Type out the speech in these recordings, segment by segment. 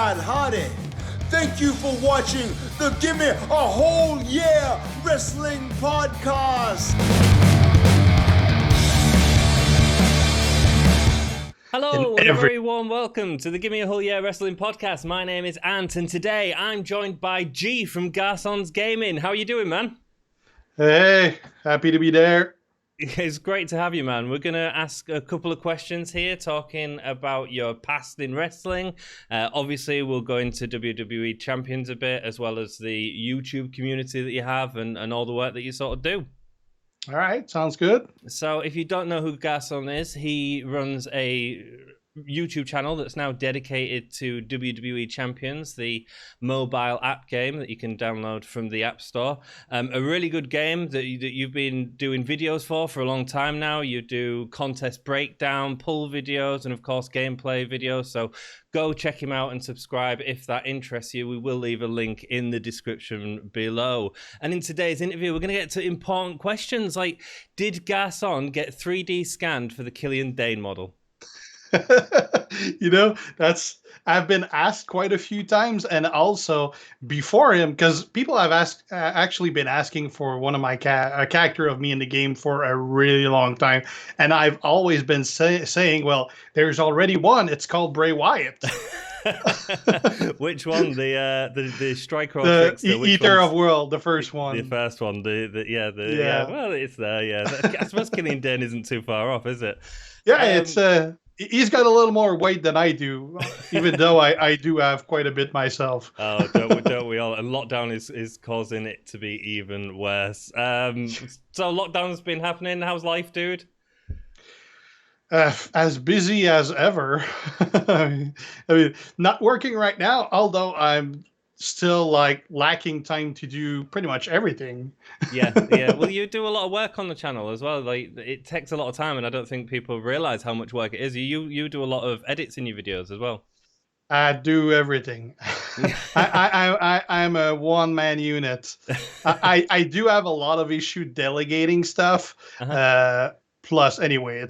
Matt Hardy. Thank you for watching the Gimme A Hull Yeah Wrestling Podcast. Hello and a very warm welcome to the Gimme A Hull Yeah Wrestling Podcast. My name is Ant and today I'm joined by G from Guersans Gaming. How are you doing, man? Hey, happy to be there. It's great to have you, man. We're going to ask a couple of questions here, talking about your past in wrestling. Obviously, we'll go into WWE Champions a bit, as well as the YouTube community that you have and all the work that you sort of do. All right, sounds good. So if you don't know who Guersan is, he runs a YouTube channel that's now dedicated to WWE Champions, the mobile app game that you can download from the App Store. A really good game that you've been doing videos for a long time now. You do contest breakdown, pull videos, and of course gameplay videos. So go check him out and subscribe if that interests you. We will leave a link in the description below. And in today's interview, we're going to get to important questions like, did Guersan get 3D scanned for the Killian Dane model? You know, I've been asked quite a few times, and also before him, because people have actually been asking for one of my a character of me in the game for a really long time, and I've always been saying, well, there's already one. It's called Bray Wyatt. Which one? The Striker of the Trickster? Eater of World, the first one. The first one. Yeah. Well, it's there. Yeah, I suppose Killian Dane isn't too far off, is it? Yeah, he's got a little more weight than I do, even though I do have quite a bit myself. Oh, don't we all? And lockdown is causing it to be even worse. So lockdown's been happening. How's life, dude? As busy as ever. I mean, not working right now, although I'm still lacking time to do pretty much everything. Yeah. Well, you do a lot of work on the channel as well. Like, it takes a lot of time, and I don't think people realize how much work it is. You do a lot of edits in your videos as well. I do everything. I'm a one-man unit. I do have a lot of issue delegating stuff. Plus, anyway,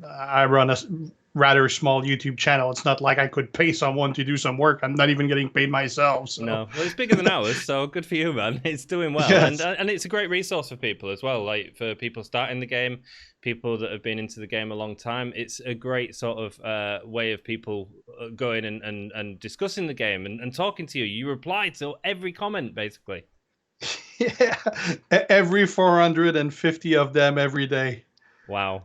I run a rather small YouTube channel. It's not like I could pay someone to do some work. I'm not even getting paid myself. So. No, well, it's bigger than ours, so good for you, man. It's doing well, yes. and it's a great resource for people as well. Like for people starting the game, people that have been into the game a long time. It's a great sort of way of people going and discussing the game and talking to you. You reply to every comment, basically. Yeah, every 450 of them every day. Wow.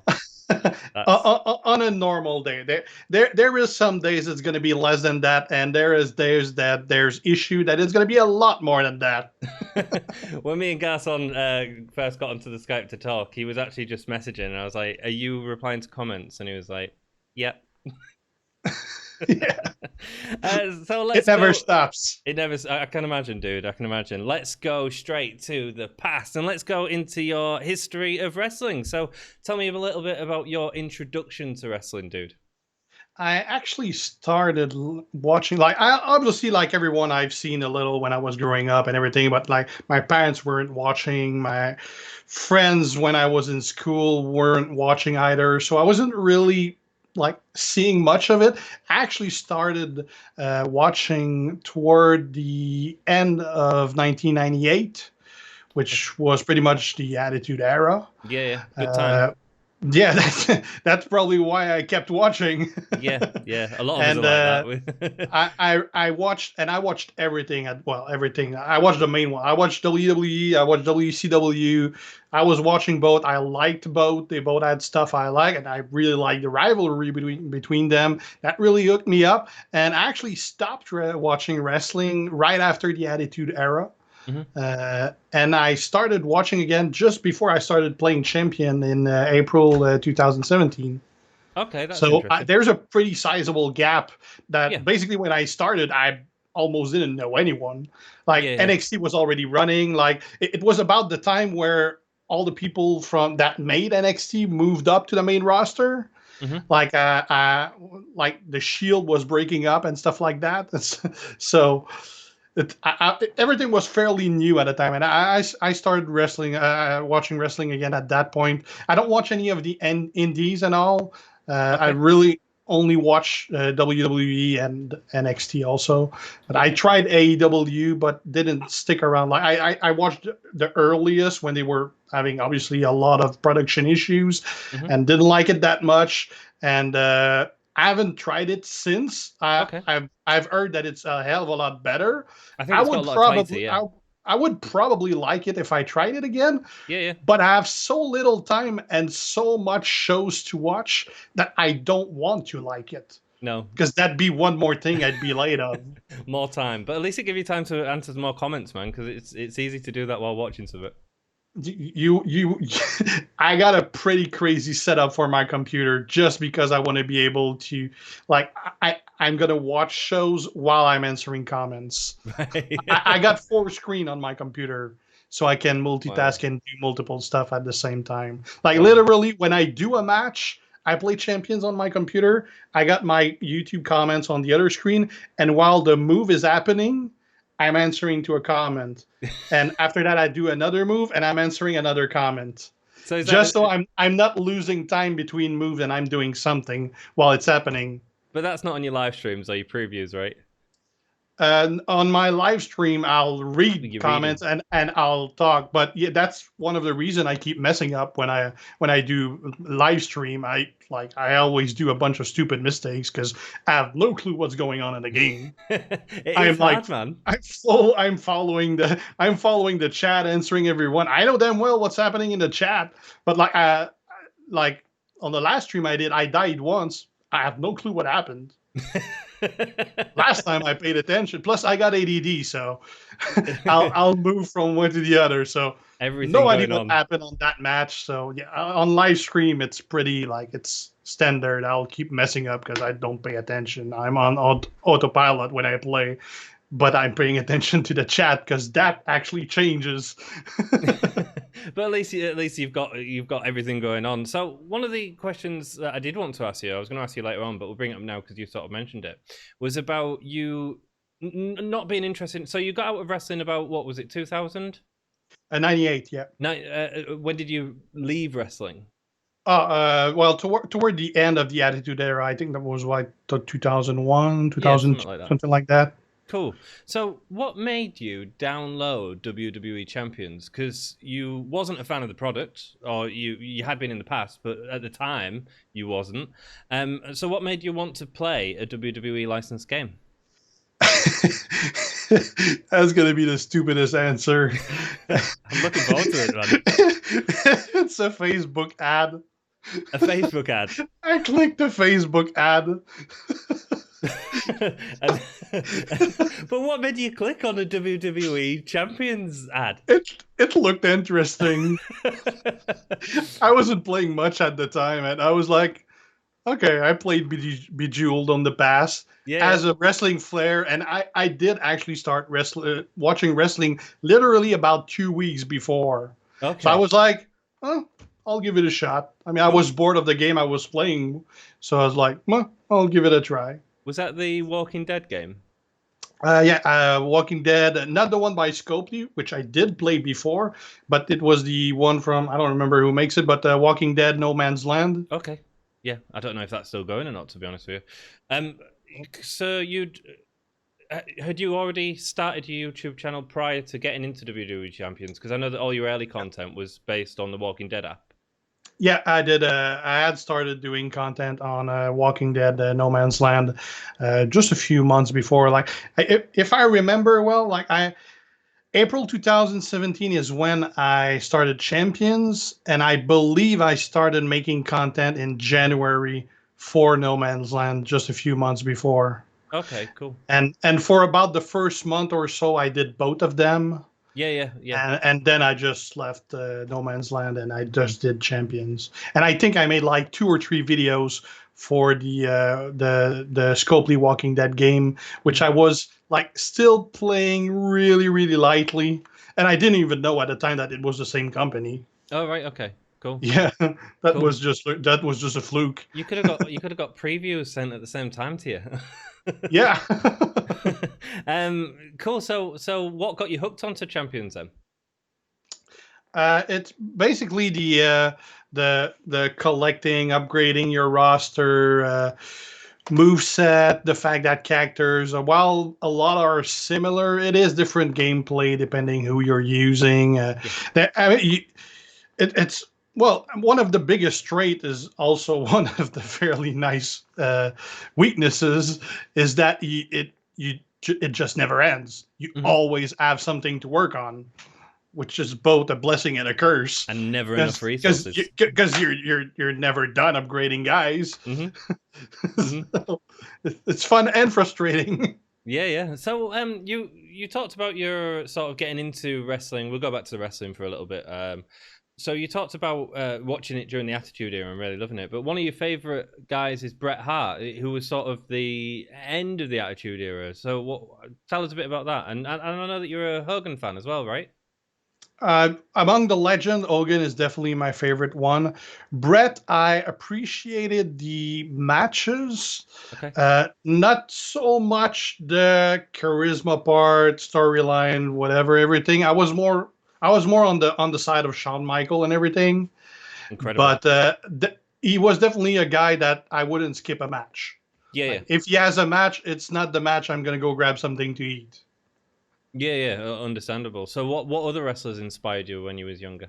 On a normal day, there is some days it's going to be less than that, and there's issue that it's going to be a lot more than that. When me and Guersan first got onto the Skype to talk, he was actually just messaging, and I was like, "Are you replying to comments?" And he was like, "Yep." Yeah. So it never stops. It never. I can imagine, dude. I can imagine. Let's go straight to the past and let's go into your history of wrestling. So, tell me a little bit about your introduction to wrestling, dude. I actually started watching, obviously, like everyone, I've seen a little when I was growing up and everything, but my parents weren't watching. My friends, when I was in school, weren't watching either. So I wasn't really seeing much of it. I actually started watching toward the end of 1998, which was pretty much the Attitude Era. Yeah, good time. Yeah, that's probably why I kept watching. Yeah, a lot of us are like that. I watched everything. Everything. I watched the main one. I watched WWE. I watched WCW. I was watching both. I liked both. They both had stuff I like, and I really liked the rivalry between them. That really hooked me up. And I actually stopped watching wrestling right after the Attitude Era. Mm-hmm. And I started watching again just before I started playing Champion in April 2017. Okay, that's so interesting. There's a pretty sizable gap that basically when I started, I almost didn't know anyone. NXT was already running. It was about the time where all the people from that made NXT moved up to the main roster. Mm-hmm. The Shield was breaking up and stuff like that. So. Everything was fairly new at the time, and I started watching wrestling again at that point. I don't watch any of the indies and all. Okay. I really only watch WWE and NXT also. But I tried AEW, but didn't stick around. Like I watched the earliest when they were having obviously a lot of production issues, and didn't like it that much. And I haven't tried it since. Okay. I've heard that it's a hell of a lot better. I think I it's got would a lot of probably tighter, yeah. I would probably like it if I tried it again. Yeah, yeah. But I have so little time and so much shows to watch that I don't want to like it. No. Because that'd be one more thing I'd be late on. More time. But at least it give you time to answer more comments, man, because it's easy to do that while watching some of it. I got a pretty crazy setup for my computer just because I want to be able to, like, I'm gonna watch shows while I'm answering comments. Right. I got 4 screen on my computer, so I can multitask and do multiple stuff at the same time. Like literally, when I do a match, I play Champions on my computer. I got my YouTube comments on the other screen, and while the move is happening, I'm answering to a comment. And after that, I do another move, and I'm answering another comment. So so I'm not losing time between moves, and I'm doing something while it's happening. But that's not on your live streams or your previews, right? And on my live stream, I'll read comments and I'll talk. But yeah, that's one of the reasons I keep messing up when I do live stream. I always do a bunch of stupid mistakes because I have no clue what's going on in the game. I'm hard, man. I'm following the chat, answering everyone. I know damn well what's happening in the chat, but like on the last stream I died once. I have no clue what happened. Last time I paid attention. Plus, I got ADD, so I'll move from one to the other. So no idea what happened on that match. So yeah, on live stream, it's pretty it's standard. I'll keep messing up because I don't pay attention. I'm on autopilot when I play, but I'm paying attention to the chat because that actually changes. But at least you've got everything going on. So one of the questions that I did want to ask you, I was going to ask you later on, but we'll bring it up now because you sort of mentioned it, was about you not being interested. So you got out of wrestling about, what was it, 2000? 98, yeah. When did you leave wrestling? Well, toward the end of the Attitude Era, I think that was 2001, 2000, something like that. Cool. So what made you download WWE Champions? Because you wasn't a fan of the product, or you had been in the past, but at the time you wasn't. So what made you want to play a WWE licensed game? That's going to be the stupidest answer. I'm looking forward to it, man. It's a Facebook ad. A Facebook ad? I clicked the Facebook ad. But what made you click on a WWE Champions ad? It looked interesting. I wasn't playing much at the time, and I was like, okay, I played Bejeweled on the past as a wrestling flair, and I did actually start watching wrestling literally about 2 weeks before. Okay. So I was like, oh, I'll give it a shot. I mean, I was bored of the game I was playing, so I was like, well, I'll give it a try. Was that the Walking Dead game? Walking Dead, not the one by Scopely, which I did play before, but it was the one from, I don't remember who makes it, but Walking Dead No Man's Land. Okay. Yeah, I don't know if that's still going or not, to be honest with you. So had you already started your YouTube channel prior to getting into WWE Champions? Because I know that all your early content was based on the Walking Dead app. Yeah, I did. I had started doing content on Walking Dead No Man's Land just a few months before. Like, if I remember well, April 2017 is when I started Champions, and I believe I started making content in January for No Man's Land just a few months before. Okay, cool. And for about the first month or so, I did both of them. Yeah. And then I just left No Man's Land and I just did Champions. And I think I made like 2 or 3 videos for the Scopely Walking Dead game, which I was like still playing really, really lightly. And I didn't even know at the time that it was the same company. Oh, right. Okay. Cool. Yeah, that was just a fluke. You could have got previews sent at the same time to you. Yeah. Cool. So what got you hooked onto Champions then? It's basically the collecting, upgrading your roster, moveset, the fact that characters, while a lot are similar, it is different gameplay depending who you're using. Yeah. It's well, one of the biggest trait is also one of the fairly nice weaknesses is that it just never ends. You Mhm. always have something to work on, which is both a blessing and a curse. And never enough Because resources. you're never done upgrading guys. Hmm. Hmm. So it's fun and frustrating. Yeah, yeah. So, you talked about your sort of getting into wrestling. We'll go back to the wrestling for a little bit. So you talked about watching it during the Attitude Era and really loving it. But one of your favorite guys is Bret Hart, who was sort of the end of the Attitude Era. So, tell us a bit about that. And I know that you're a Hogan fan as well, right? Among the legend, Hogan is definitely my favorite one. Brett, I appreciated the matches, Okay. not so much the charisma part, storyline, whatever, everything. I was more on the side of Shawn Michael and everything. Incredible. But he was definitely a guy that I wouldn't skip a match. Yeah, yeah. Like, if he has a match, it's not the match I'm gonna go grab something to eat. Yeah, yeah, understandable. So what other wrestlers inspired you when you was younger?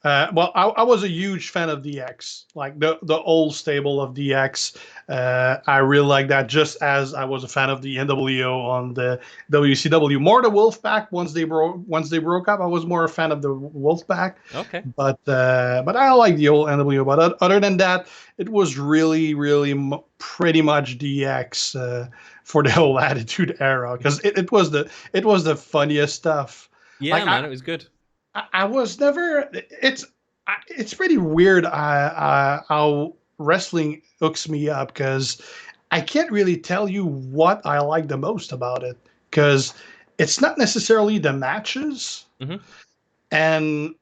Well, I was a huge fan of DX, like the old stable of DX. I really like that. Just as I was a fan of the NWO on the WCW, more the Wolfpack. Once they broke up, I was more a fan of the Wolfpack. Okay. But I like the old NWO. But other than that, it was really pretty much DX for the whole Attitude Era because it was the funniest stuff. Yeah, Like man, it was good. I was never. It's pretty weird how wrestling hooks me up because I can't really tell you what I like the most about it because it's not necessarily the matches, Hmm. and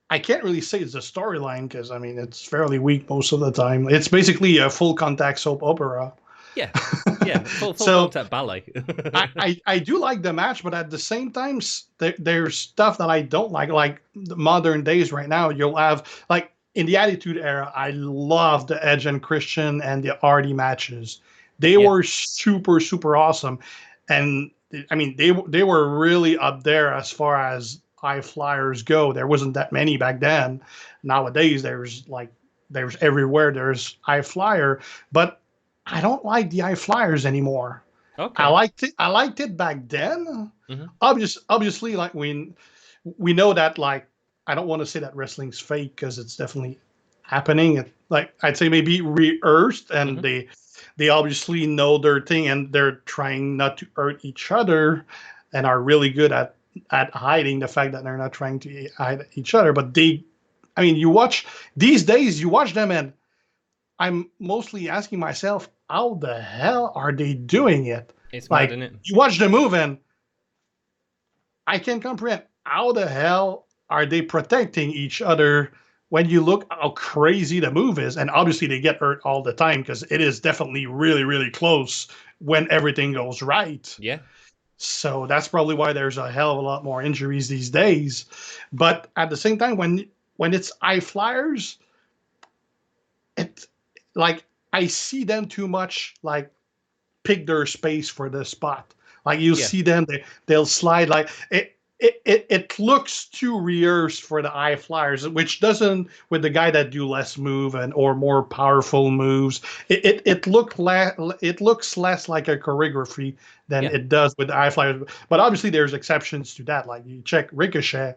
I can't really say it's the storyline because I mean it's fairly weak most of the time. It's basically a full contact soap opera. Yeah, yeah, full So contact ballet. I do like the match, but at the same time, there's stuff that I don't like. Like the modern days right now, you'll have like in the Attitude Era, I love the Edge and Christian and the Hardy matches. They Yeah. were super awesome, and I mean they were really up there as far as high flyers go. There wasn't that many back then. Nowadays, there's everywhere. There's high flyer, but I don't like the high flyers anymore. I Okay. liked it. I liked it back then. Hmm. Obviously, like we know that like I don't want to say that wrestling's fake because it's definitely happening. Like I'd say maybe rehearsed, and Hmm. they obviously know their thing, and they're trying not to hurt each other, and are really good at hiding the fact that they're not trying to hide each other. But I mean, you watch these days, you watch them, and I'm mostly asking myself, how the hell are they doing it? It's mad, Like isn't it? you watch the move and I can't comprehend how the hell are they protecting each other when you look how crazy the move is. And obviously they get hurt all the time because it is definitely really close when everything goes right. Yeah. So that's probably why there's a hell of a lot more injuries these days. But at the same time, when it's high flyers, it like I see them too much like pick their space for the spot. Like you Yeah. see them, they'll slide like it looks too rehearsed for the high flyers, which doesn't with the guy that do less move and or more powerful moves. It looks less like a choreography than Yeah. it does with the high flyers. But obviously there's exceptions to that. Like you check Ricochet.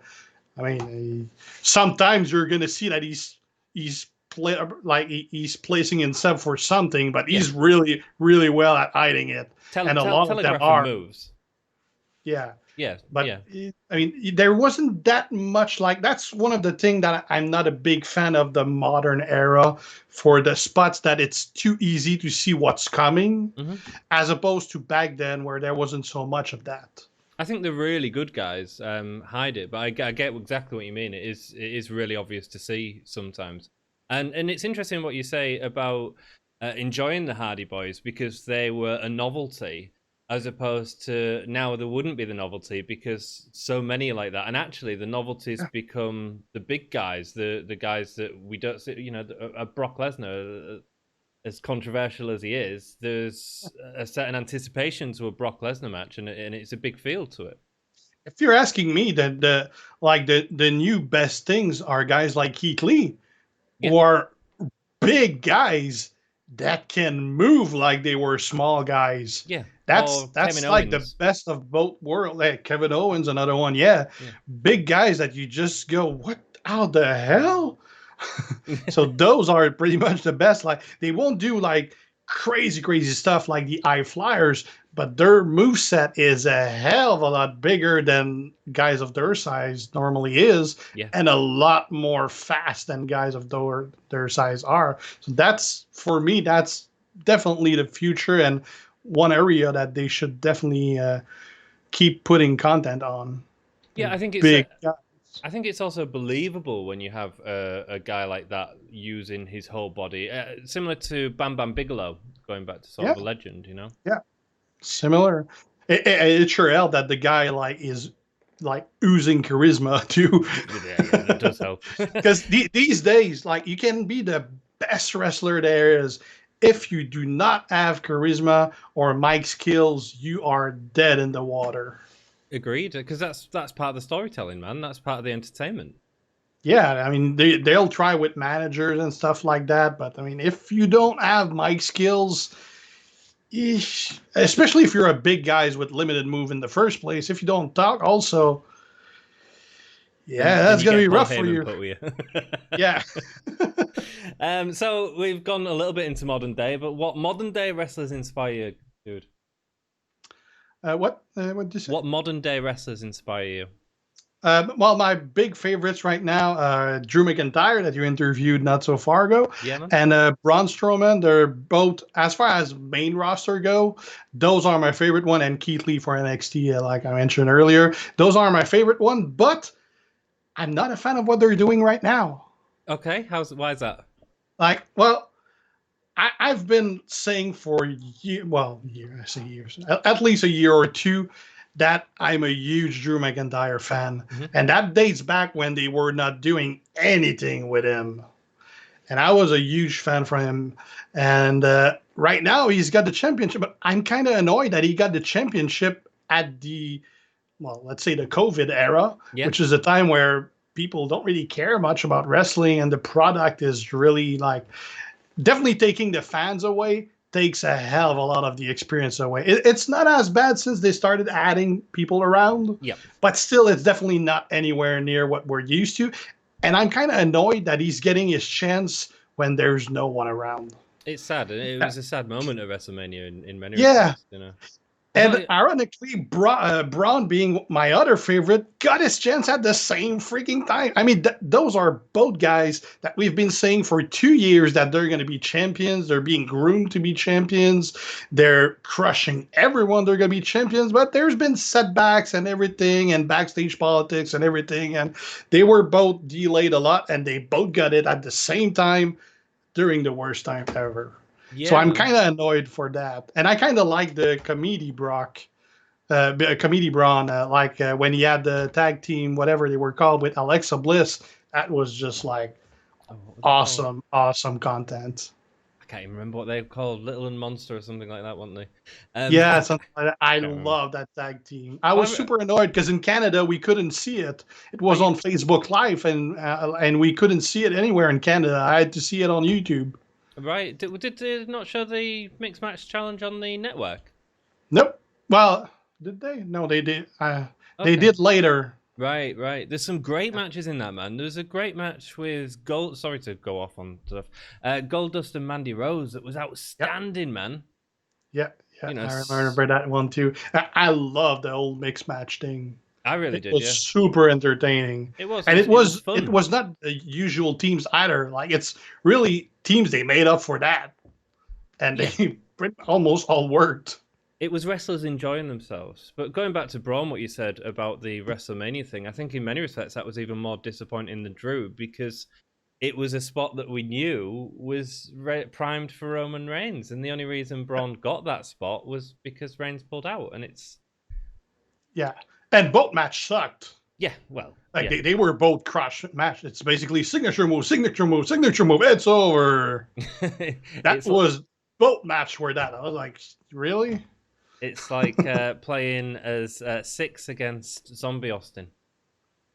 I mean, sometimes you're gonna see that he's he's placing himself for something, but Yeah. he's really well at hiding it, and a lot of them Telegraphing are. moves. Yeah, Yeah. but Yeah. I mean, there wasn't that much like that's one of the things that I'm not a big fan of the modern era for the spots that it's too easy to see what's coming, Hmm. as opposed to back then where there wasn't so much of that. I think the really good guys hide it, but I get exactly what you mean. It is really obvious to see sometimes, and it's interesting what you say about enjoying the Hardy Boys because they were a novelty, as opposed to now there wouldn't be the novelty because so many are like that, and actually the novelties Yeah. become the big guys, the guys that we don't see, Brock Lesnar. as controversial as he is, there's a certain anticipation to a Brock Lesnar match, and it's a big feel to it. If you're asking me, the new best things are guys like Keith Lee, Yeah. who are big guys that can move like they were small guys. Yeah. That's Or Kevin like the Owens. best of both worlds. Like Kevin Owens, another one. Yeah. Yeah. Big guys that you just go, what? How the hell? So those are pretty much the best. Like they won't do like crazy stuff like the high flyers, but their moveset is a hell of a lot bigger than guys of their size normally is, Yeah. and a lot more fast than guys of their size are. So that's, for me, that's definitely the future, and one area that they should definitely keep putting content on. Yeah, I think it's Big. I think it's also believable when you have a guy like that using his whole body, similar to Bam Bam Bigelow, going back to sort of a legend, you know? Yeah. Similar. It sure helped that the guy like is like oozing charisma too. Yeah, that does help. Because these days, like you can be the best wrestler there is. If you do not have charisma or mic skills, you are dead in the water. Agreed, because that's part of the storytelling, man. That's part of the entertainment. Yeah, I mean they'll try with managers and stuff like that, but I mean if you don't have mic skills, especially if you're a big guys with limited move in the first place, if you don't talk, also, yeah, then that's you gonna get be Paul rough for Heyman you. put with you. Yeah. So we've gone a little bit into modern day, but what modern day wrestlers inspire you, dude? What did you say? What modern day wrestlers inspire you? Well, my big favorites right now, Drew McIntyre that you interviewed not so far ago, Yeah, man. and Braun Strowman. They're both, as far as main roster go, those are my favorite one. And Keith Lee for NXT, like I mentioned earlier, those are my favorite one. But I'm not a fan of what they're doing right now. Okay, why is that? Like, well, I've been saying for I say years, at least a year or two, that I'm a huge Drew McIntyre fan, and that dates back when they were not doing anything with him, and I was a huge fan for him. And right now he's got the championship, but I'm kind of annoyed that he got the championship at the, well, let's say the COVID era, which is a time where people don't really care much about wrestling, and the product is really like definitely taking the fans away, takes a hell of a lot of the experience away. It's not as bad since they started adding people around, but still, it's definitely not anywhere near what we're used to. And I'm kind of annoyed that he's getting his chance when there's no one around. It's sad. It was a sad moment at WrestleMania in many Yeah. respects, you know. And ironically, Braun, being my other favorite, got his chance at the same freaking time. I mean, those are both guys that we've been saying for 2 years that they're going to be champions. They're being groomed to be champions. They're crushing everyone. They're going to be champions. But there's been setbacks and everything, and backstage politics and everything. And they were both delayed a lot, and they both got it at the same time during the worst time ever. Yeah, so I'm kind of annoyed for that. And I kind of like the comedy Braun, like when he had the tag team, whatever they were called, with Alexa Bliss. That was just like awesome content. I can't even remember what they were called, Little and Monster or something like that, weren't they? Yeah, something like that. I love that tag team. I was super annoyed because in Canada we couldn't see it. It was on Facebook Live, and we couldn't see it anywhere in Canada. I had to see it on YouTube. Right. Did they not show the Mixed Match Challenge on the network? Nope. Well, did they? No, they did. They did later. Right. There's some great matches in that, man. There's a great match with Gold. Sorry to go off on stuff. Goldust and Mandy Rose. That was outstanding, man. Yeah. You know, I remember that one too. I love the old mixed match thing. I really did. It was super entertaining. It was, and it was fun. It was not the usual teams either. Like it's really teams they made up for that, and they almost all worked. It was wrestlers enjoying themselves. But going back to Braun, what you said about the WrestleMania thing, I think in many respects that was even more disappointing than Drew, because it was a spot that we knew was primed for Roman Reigns, and the only reason Braun got that spot was because Reigns pulled out, and it's... Yeah, and both match sucked. Yeah, well, Like yeah. they were both crush match. It's basically signature move, signature move, signature move. It's over. That it's was both match were that. I was like, really? it's like playing as Six against Zombie Austin.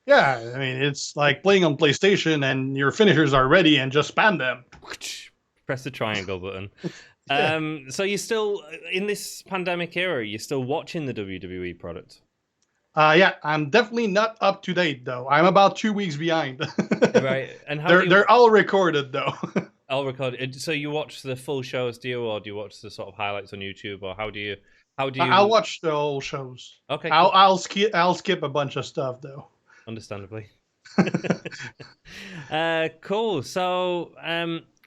Yeah, I mean, it's like playing on PlayStation and your finishers are ready and just spam them. Press the triangle button. Yeah. So you're still in this pandemic era. You're still watching the WWE product, Yeah, I'm definitely not up to date though. I'm about 2 weeks behind. right? And how do They're you? all recorded though. I'll record it. So you watch the full shows, do you, or do you watch the sort of highlights on YouTube, or how do you? How do I'll you? watch the whole shows. Okay, I'll cool. I'll skip a bunch of stuff though. Understandably. Cool. So,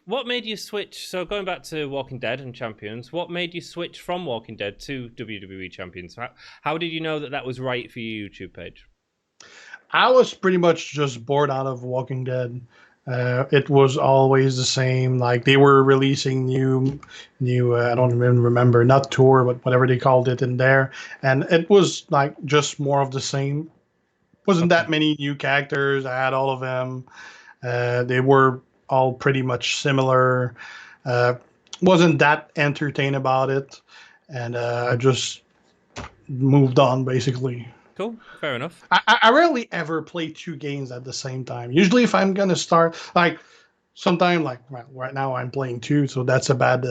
what made you switch? So, going back to Walking Dead and Champions, what made you switch from Walking Dead to WWE Champions? How did you know that that was right for your YouTube page? I was pretty much just bored out of Walking Dead. It was always the same. Like they were releasing new. I don't even remember, not tour, but whatever they called it in there, and it was like just more of the same. Wasn't Okay. that many new characters? I had all of them. They were all pretty much similar. Uh, wasn't that entertained about it, and I just moved on basically. Cool. Fair enough. I rarely ever play two games at the same time. Usually, if I'm gonna start, like, sometime, like right now, I'm playing two, so that's a bad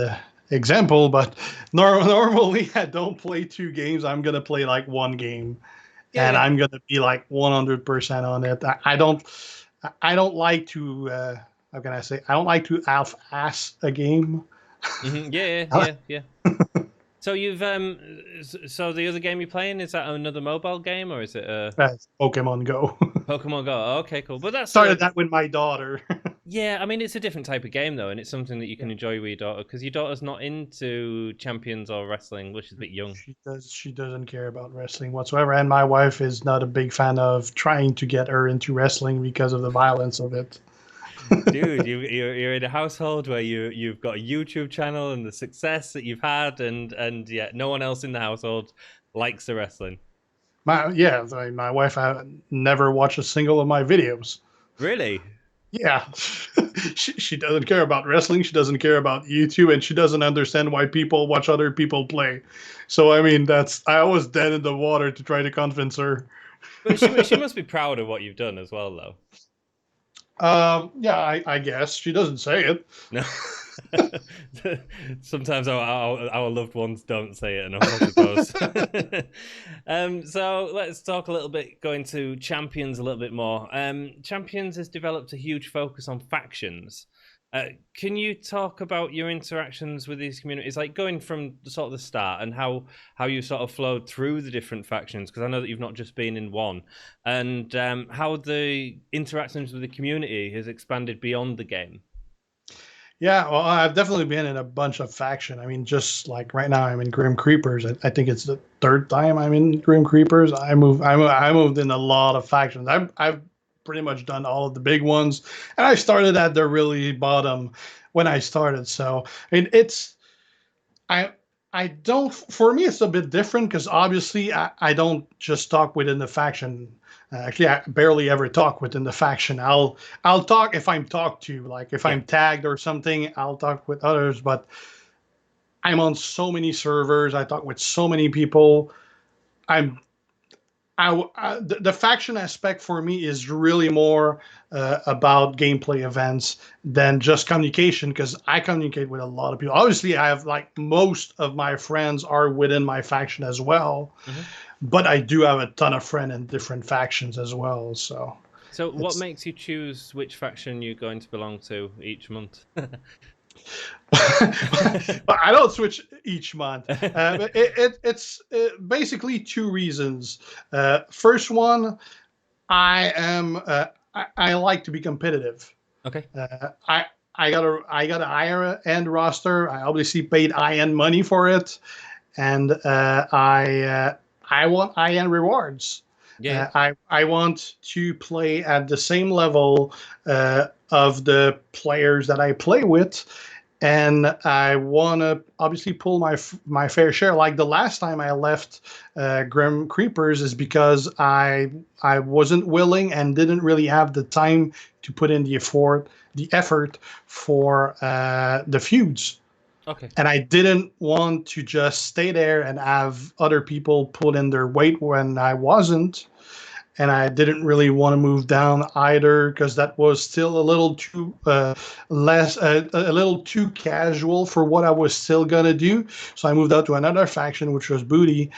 example. But normally, I don't play two games. I'm gonna play like one game, Yeah, and yeah. I'm gonna be like 100% on it. I don't like to. How can I say? I don't like to half-ass a game. Yeah, yeah, yeah, yeah. So you've so the other game you're playing, is that another mobile game or is it a That's Pokemon Go. Pokemon Go? Oh, okay, cool. But that's Started that with my daughter. yeah. I mean, it's a different type of game though, and it's something that you Yeah. can enjoy with your daughter because your daughter's not into champions or wrestling, which is a bit young. She doesn't care about wrestling whatsoever, and my wife is not a big fan of trying to get her into wrestling because of the violence of it. Dude, you're in a household where you've got a YouTube channel and the success that you've had, and yeah, no one else in the household likes the wrestling. My wife never watched a single of my videos. Really? Yeah, she doesn't care about wrestling. She doesn't care about YouTube, and she doesn't understand why people watch other people play. So I mean, I was dead in the water to try to convince her. But she must be proud of what you've done as well, though. Yeah, I guess she doesn't say it. No. Sometimes our loved ones don't say it enough, I suppose. So let's talk a little bit, going to Champions a little bit more. Champions has developed a huge focus on factions. Can you talk about your interactions with these communities, like going from sort of the start and how you sort of flowed through the different factions? Because I know that you've not just been in one, and how the interactions with the community has expanded beyond the game. Yeah, well, I've definitely been in a bunch of faction. I mean, just like right now, I'm in Grim Creepers. I think it's the third time I'm in Grim Creepers. I moved in a lot of factions. I've pretty much done all of the big ones, and I started at the really bottom when I started. So I mean, I I don't. For me, it's a bit different because obviously I don't just talk within the faction. Actually, I barely ever talk within the faction. I'll talk if I'm talked to, like if Yeah. I'm tagged or something. I'll talk with others, but I'm on so many servers. I talk with so many people. I'm the faction aspect for me is really more about gameplay events than just communication because I communicate with a lot of people. Obviously, I have like most of my friends are within my faction as well, Mm-hmm. but I do have a ton of friends in different factions as well. So So, what it's makes you choose which faction you're going to belong to each month? I don't switch each month. But it's basically two reasons. First one, I like to be competitive. Okay. I got a higher end roster. I obviously paid high end money for it, and I want high end rewards. Yeah. I want to play at the same level of the players that I play with, and I want to obviously pull my fair share. Like the last time I left Grim Creepers is because I wasn't willing and didn't really have the time to put in the effort for the feuds. Okay. And I didn't want to just stay there and have other people put in their weight when I wasn't. And I didn't really want to move down either because that was still a little too a little too casual for what I was still gonna do. So I moved out to another faction, which was Booty,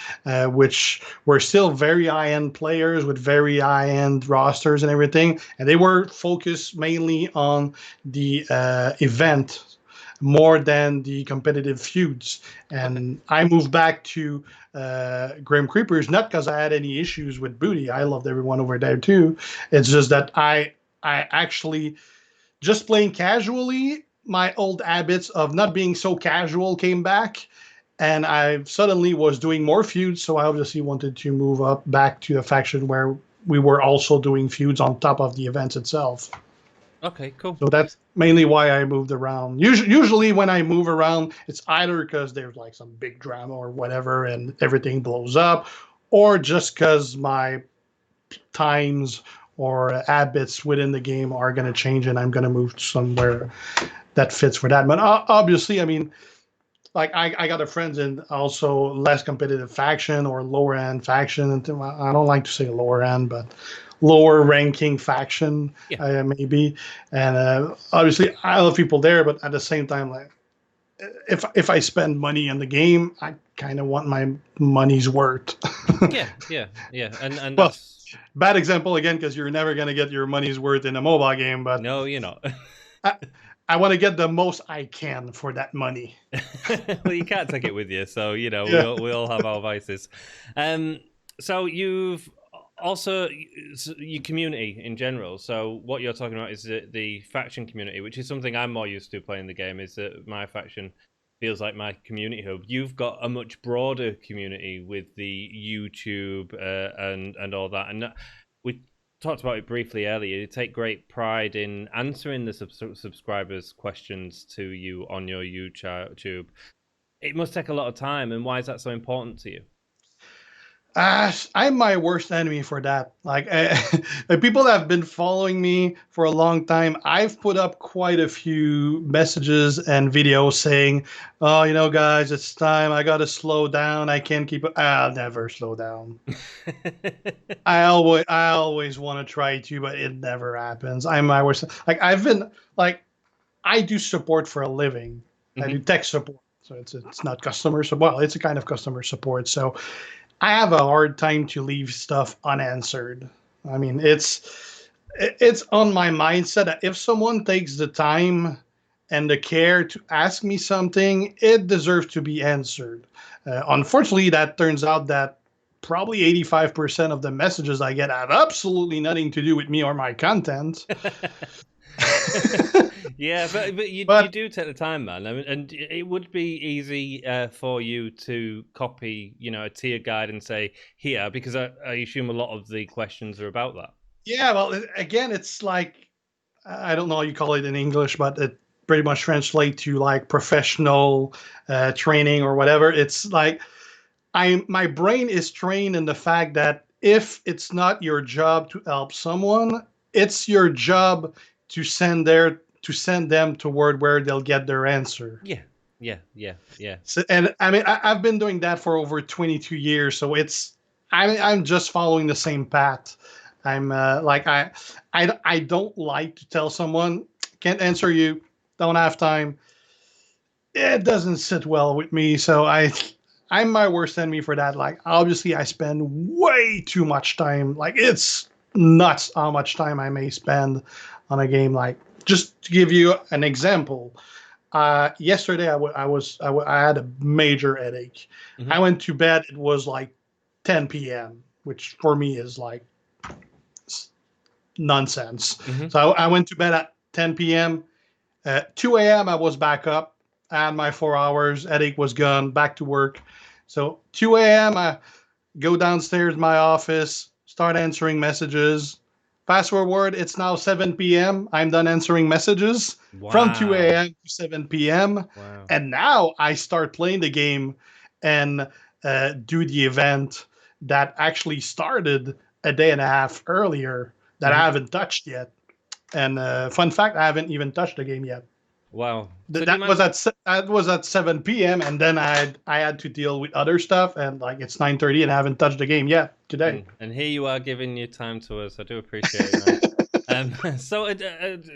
which were still very high-end players with very high-end rosters and everything, and they were focused mainly on the event more than the competitive feuds. And I moved back to Grim Creepers, not because I had any issues with Booty. I loved everyone over there too. It's just that I actually just playing casually, my old habits of not being so casual came back. And I suddenly was doing more feuds, so I obviously wanted to move up back to a faction where we were also doing feuds on top of the events itself. Okay, cool. So that's mainly why I moved around. Usually when I move around, it's either because there's like some big drama or whatever and everything blows up, or just because my times or habits within the game are going to change and I'm going to move somewhere that fits for that. But obviously, I mean, like I got a friends in also less competitive faction or lower end faction. I don't like to say lower end, but lower ranking faction, Yeah. maybe. And obviously, I love people there, but at the same time, like if I spend money on the game, I kind of want my money's worth. Yeah. And Well, that's bad example again because you're never gonna get your money's worth in a mobile game, but no, you're not. I, I want to get the most I can for that money. Well, you can't take it with you, so Yeah. we all have our vices. So you've also your community in general. So what you're talking about is the faction community, which is something I'm more used to playing the game. Is that my faction feels like my community hub. You've got a much broader community with the YouTube and all that, and we talked about it briefly earlier. You take great pride in answering the subscribers' questions to you on your YouTube. It must take a lot of time, and why is that so important to you? I'm my worst enemy for that. Like, people that have been following me for a long time, I've put up quite a few messages and videos saying, "Oh, guys, it's time. I gotta slow down. I can't keep. I'll never slow down. I always want to try to, but it never happens. I'm my worst. Like, I've been like, I do support for a living. I do Hmm. tech support, so it's not customer support. Well, it's a kind of customer support. So I have a hard time to leave stuff unanswered. I mean, it's on my mindset that if someone takes the time and the care to ask me something, it deserves to be answered. Unfortunately, that turns out that probably 85% of the messages I get have absolutely nothing to do with me or my content. Yeah, but you But do take the time, man. I mean, and it would be easy for you to copy, a tier guide and say here, because I assume a lot of the questions are about that. yeah, well, again, it's like I don't know how you call it in English, but it pretty much translates to like professional training or whatever. It's like my brain is trained in the fact that if it's not your job to help someone, it's your job to send them toward where they'll get their answer. Yeah. So, and I mean, I've been doing that for over 22 years, so I'm just following the same path. I'm like I don't like to tell someone can't answer you, don't have time. It doesn't sit well with me, so I'm my worst enemy for that. Like obviously, I spend way too much time. Like it's nuts how much time I may spend on a game. Like just to give you an example, yesterday I had a major headache. I Hmm. went to bed. It was like 10 p.m., which for me is like nonsense. Hmm. So I went to bed at 10 p.m. At 2 a.m. I was back up. I had my 4 hours. Headache was gone. Back to work. So 2 a.m. I go downstairs to my office, start answering messages. Fast forward, it's now 7 p.m. I'm done answering messages from 2 Wow. a.m. to 7 p.m. Wow. And now I start playing the game and do the event that actually started a day and a half earlier that I Mhm. haven't touched yet. And fun fact, I haven't even touched the game yet. Wow. So do you That was mind? at 7 p.m. and then I had to deal with other stuff and like it's 9:30 and I haven't touched the game yet today. And here you are giving your time to us. I do appreciate it, man. So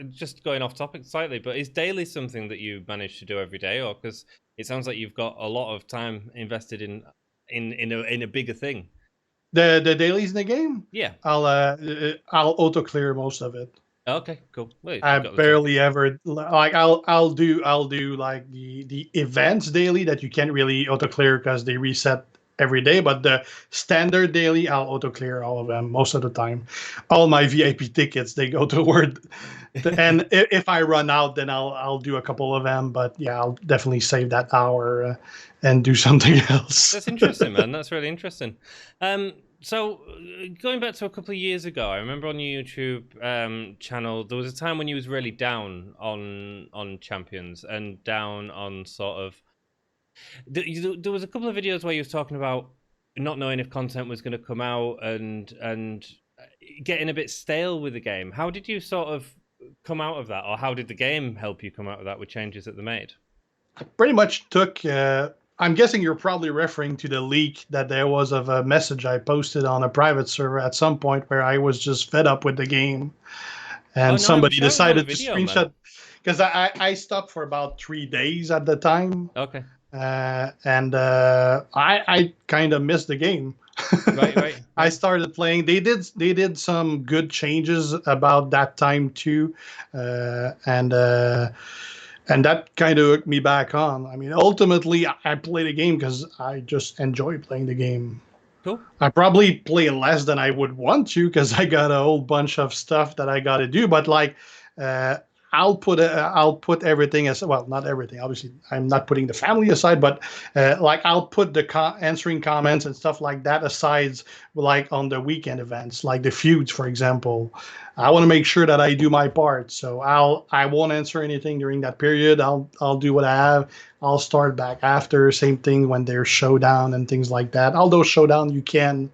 just going off topic slightly, but is daily something that you manage to do every day, or because it sounds like you've got a lot of time invested in a bigger thing? The dailies in the game, Yeah. I'll auto clear most of it. Okay. Cool. Well, if I you've got the time. barely ever like I'll do like the events daily that you can't really auto clear because they reset every day, but the standard daily I'll auto clear all of them most of the time. All my VIP tickets they go toward, and if I run out, then I'll do a couple of them. But yeah, I'll definitely save that hour and do something else. That's interesting, man. That's really interesting. So going back to a couple of years ago, I remember on your YouTube channel there was a time when you was really down on champions and down on sort of. There was a couple of videos where you was talking about not knowing if content was going to come out and getting a bit stale with the game. How did you sort of come out of that, or how did the game help you come out of that with changes that they made? Pretty much took. I'm guessing you're probably referring to the leak that there was of a message I posted on a private server at some point where I was just fed up with the game, Oh and no, I'm somebody sure it was on a decided to video, man. screenshot because I stopped for about 3 days at the time, Okay, and I kind of missed the game. right, right, I right. started playing. They did some good changes about that time too, and that kind of hooked me back on. I mean, ultimately, I play the game because I just enjoy playing the game. Cool. I probably play less than I would want to because I got a whole bunch of stuff that I got to do. But like, uh, I'll put everything as well, not everything. Obviously, I'm not putting the family aside, but like I'll put the answering comments and stuff like that aside, like on the weekend events, like the feuds, for example. I want to make sure that I do my part, so I won't answer anything during that period. I'll do what I have. I'll start back after. Same thing when there's showdown and things like that. Although showdown, you can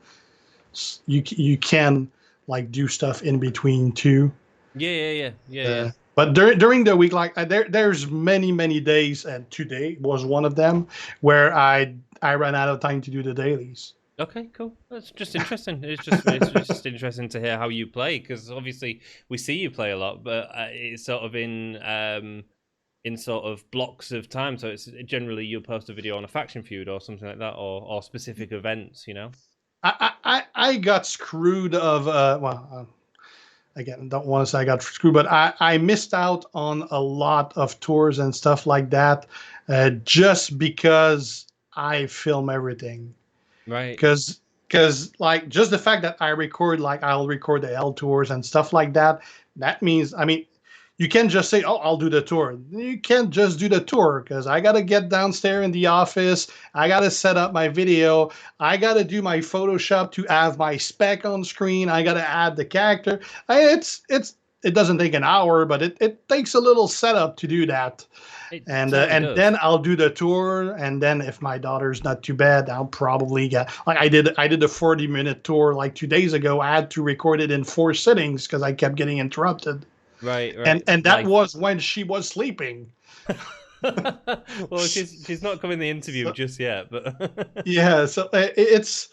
like do stuff in between too. Yeah, yeah, yeah, yeah, yeah. But during the week, like there's many days, and today was one of them where I ran out of time to do the dailies. Okay, cool. That's just interesting. It's just interesting to hear how you play, because obviously we see you play a lot, but it's sort of in sort of blocks of time. So it's generally you'll post a video on a faction feud or something like that, or specific events. You know. I got screwed of again, don't want to say I got screwed, but I missed out on a lot of tours and stuff like that just because I film everything. Right. Because like just the fact that I record, like I'll record the L tours and stuff like that, that means, I mean, you can't just say, oh, I'll do the tour. You can't just do the tour because I got to get downstairs in the office. I got to set up my video. I got to do my Photoshop to have my spec on screen. I got to add the character. It doesn't take an hour, but it takes a little setup to do that. It And totally and does. then I'll do the tour, and then if my daughter's not too bad, I'll probably get like I did a 40-minute tour like 2 days ago. I had to record it in 4 sittings because I kept getting interrupted. Right. and Right. and that Life. was when she was sleeping. Well, she's not coming the interview So, just yet, but yeah, so it's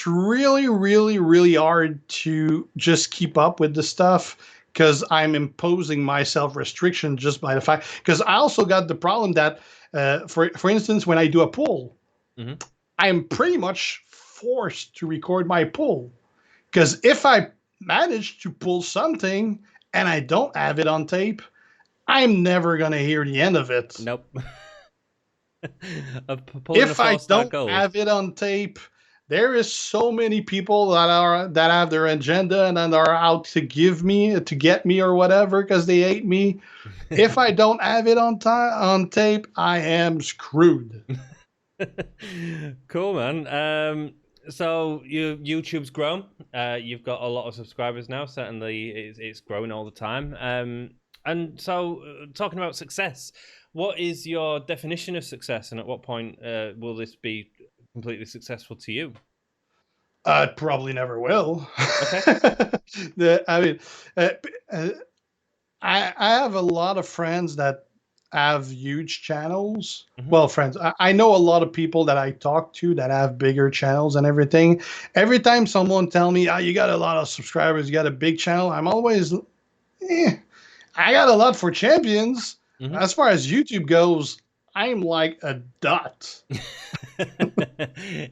really hard to just keep up with the stuff because I'm imposing myself restriction just by the fact, because I also got the problem that for instance when I do a pull, Mhm. I'm pretty much forced to record my pull, because if I manage to pull something and I don't have it on tape, I'm never gonna hear the end of it. Nope. Pulling a If I four-star don't gold. have it on tape, there is so many people that have their agenda and that are out to get me or whatever because they hate me. If I don't have it on tape, I am screwed. Cool, man. So your YouTube's grown. You've got a lot of subscribers now. Certainly, it's growing all the time. And so, talking about success, what is your definition of success, and at what point will this be completely successful to you? Probably never will. Okay. I mean, uh, uh, I have a lot of friends that have huge channels. Hmm. Well, friends, I know a lot of people that I talk to that have bigger channels and everything. Every time someone tell me, "Oh, you got a lot of subscribers, you got a big channel," I'm always, I got a lot for champions. Hmm. As far as YouTube goes, I'm like a dot.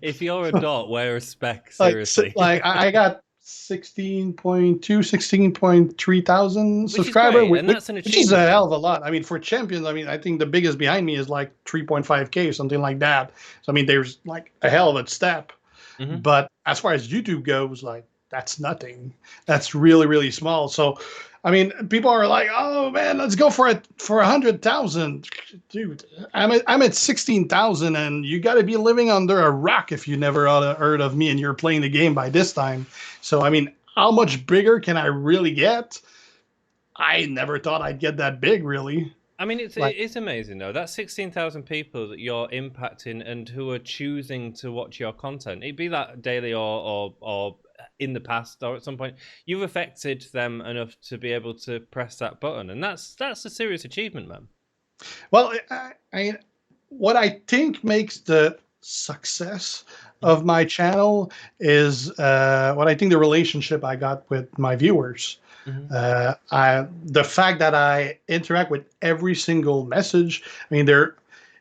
If you're a dot, wear a spec. Like, Seriously, I got 16.2, 16.3 thousand which is subscriber, great, and that's an which is a achievement, hell man. of a lot. I mean, for champions, I mean, I think the biggest behind me is like 3.5K, something like that. So, I mean, there's like a hell of a step. Hmm. But as far as YouTube goes, like, that's nothing. That's really, really small. So, I mean, people are like, "Oh man, let's go for it for 100,000, dude." I'm at 16,000, and you got to be living under a rock if you never heard of me and you're playing the game by this time. So, I mean, how much bigger can I really get? I never thought I'd get that big, really. I mean, it Like, is amazing though. That's 16,000 people that you're impacting and who are choosing to watch your content. It be that daily or in the past or at some point, you've affected them enough to be able to press that button, and that's a serious achievement, man. well, what I think makes the success Hmm. of my channel is what I think the relationship I got with my viewers. Hmm. The fact that I interact with every single message. I mean,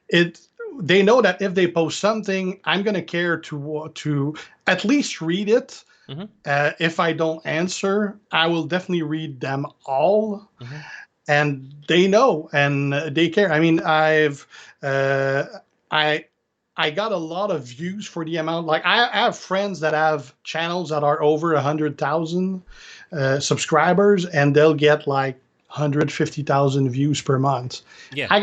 it. They know that if they post something, I'm gonna care to at least read it. Hmm. If I don't answer, I will definitely read them all, Hmm. and they know and they care. I mean, uh, I I got a lot of views for the amount. Like, I have friends that have channels that are over 100,000 subscribers, and they'll get like 150,000 views per month. Yeah. I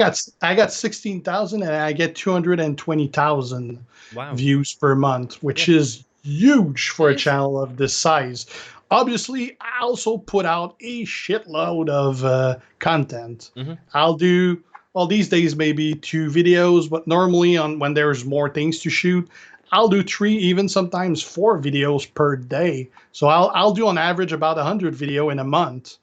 got 16,000, and I get 220,000 Wow. views per month, which Yeah. is huge It for a is. channel of this size. Obviously, I also put out a shitload of content. Hmm. I'll do, well, these days maybe 2 videos, but normally on when there's more things to shoot, I'll do 3, even sometimes 4 videos per day. So I'll do on average about 100 video in a month,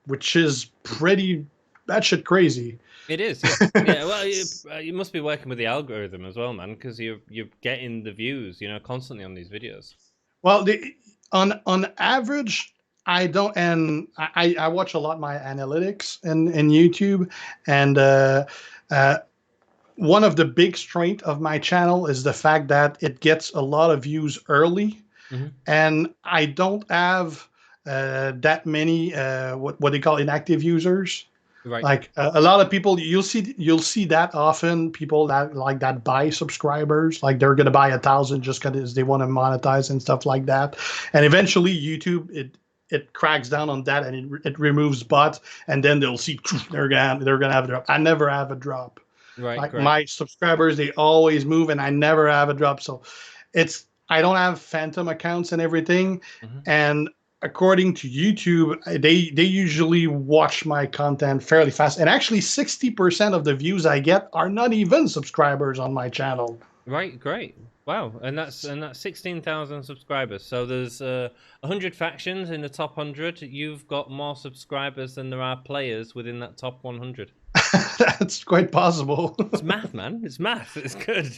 which is pretty that shit crazy. It is. Yeah. Yeah. Well, you must be working with the algorithm as well, man, because you're getting the views, constantly on these videos. Well, on average, I don't, and I watch a lot my analytics in YouTube, and uh, one of the big strength of my channel is the fact that it gets a lot of views early, Hmm. and I don't have that many what they call inactive users. Right. Like a lot of people, you'll see that often. People that like that buy subscribers, like they're gonna buy 1,000 just because they want to monetize and stuff like that. And eventually, YouTube it cracks down on that, and it removes bots, and then they'll see they're gonna have a drop. I never have a drop. Right. Like, Great. my subscribers, they always move, and I never have a drop. So I don't have phantom accounts and everything. Hmm. And according to YouTube, they usually watch my content fairly fast. And actually, 60% of the views I get are not even subscribers on my channel. Right. Great. Wow. And that's 16,000 subscribers. So there's 100 factions in the top 100. You've got more subscribers than there are players within that top 100. That's quite possible. It's math, man. It's math. It's good.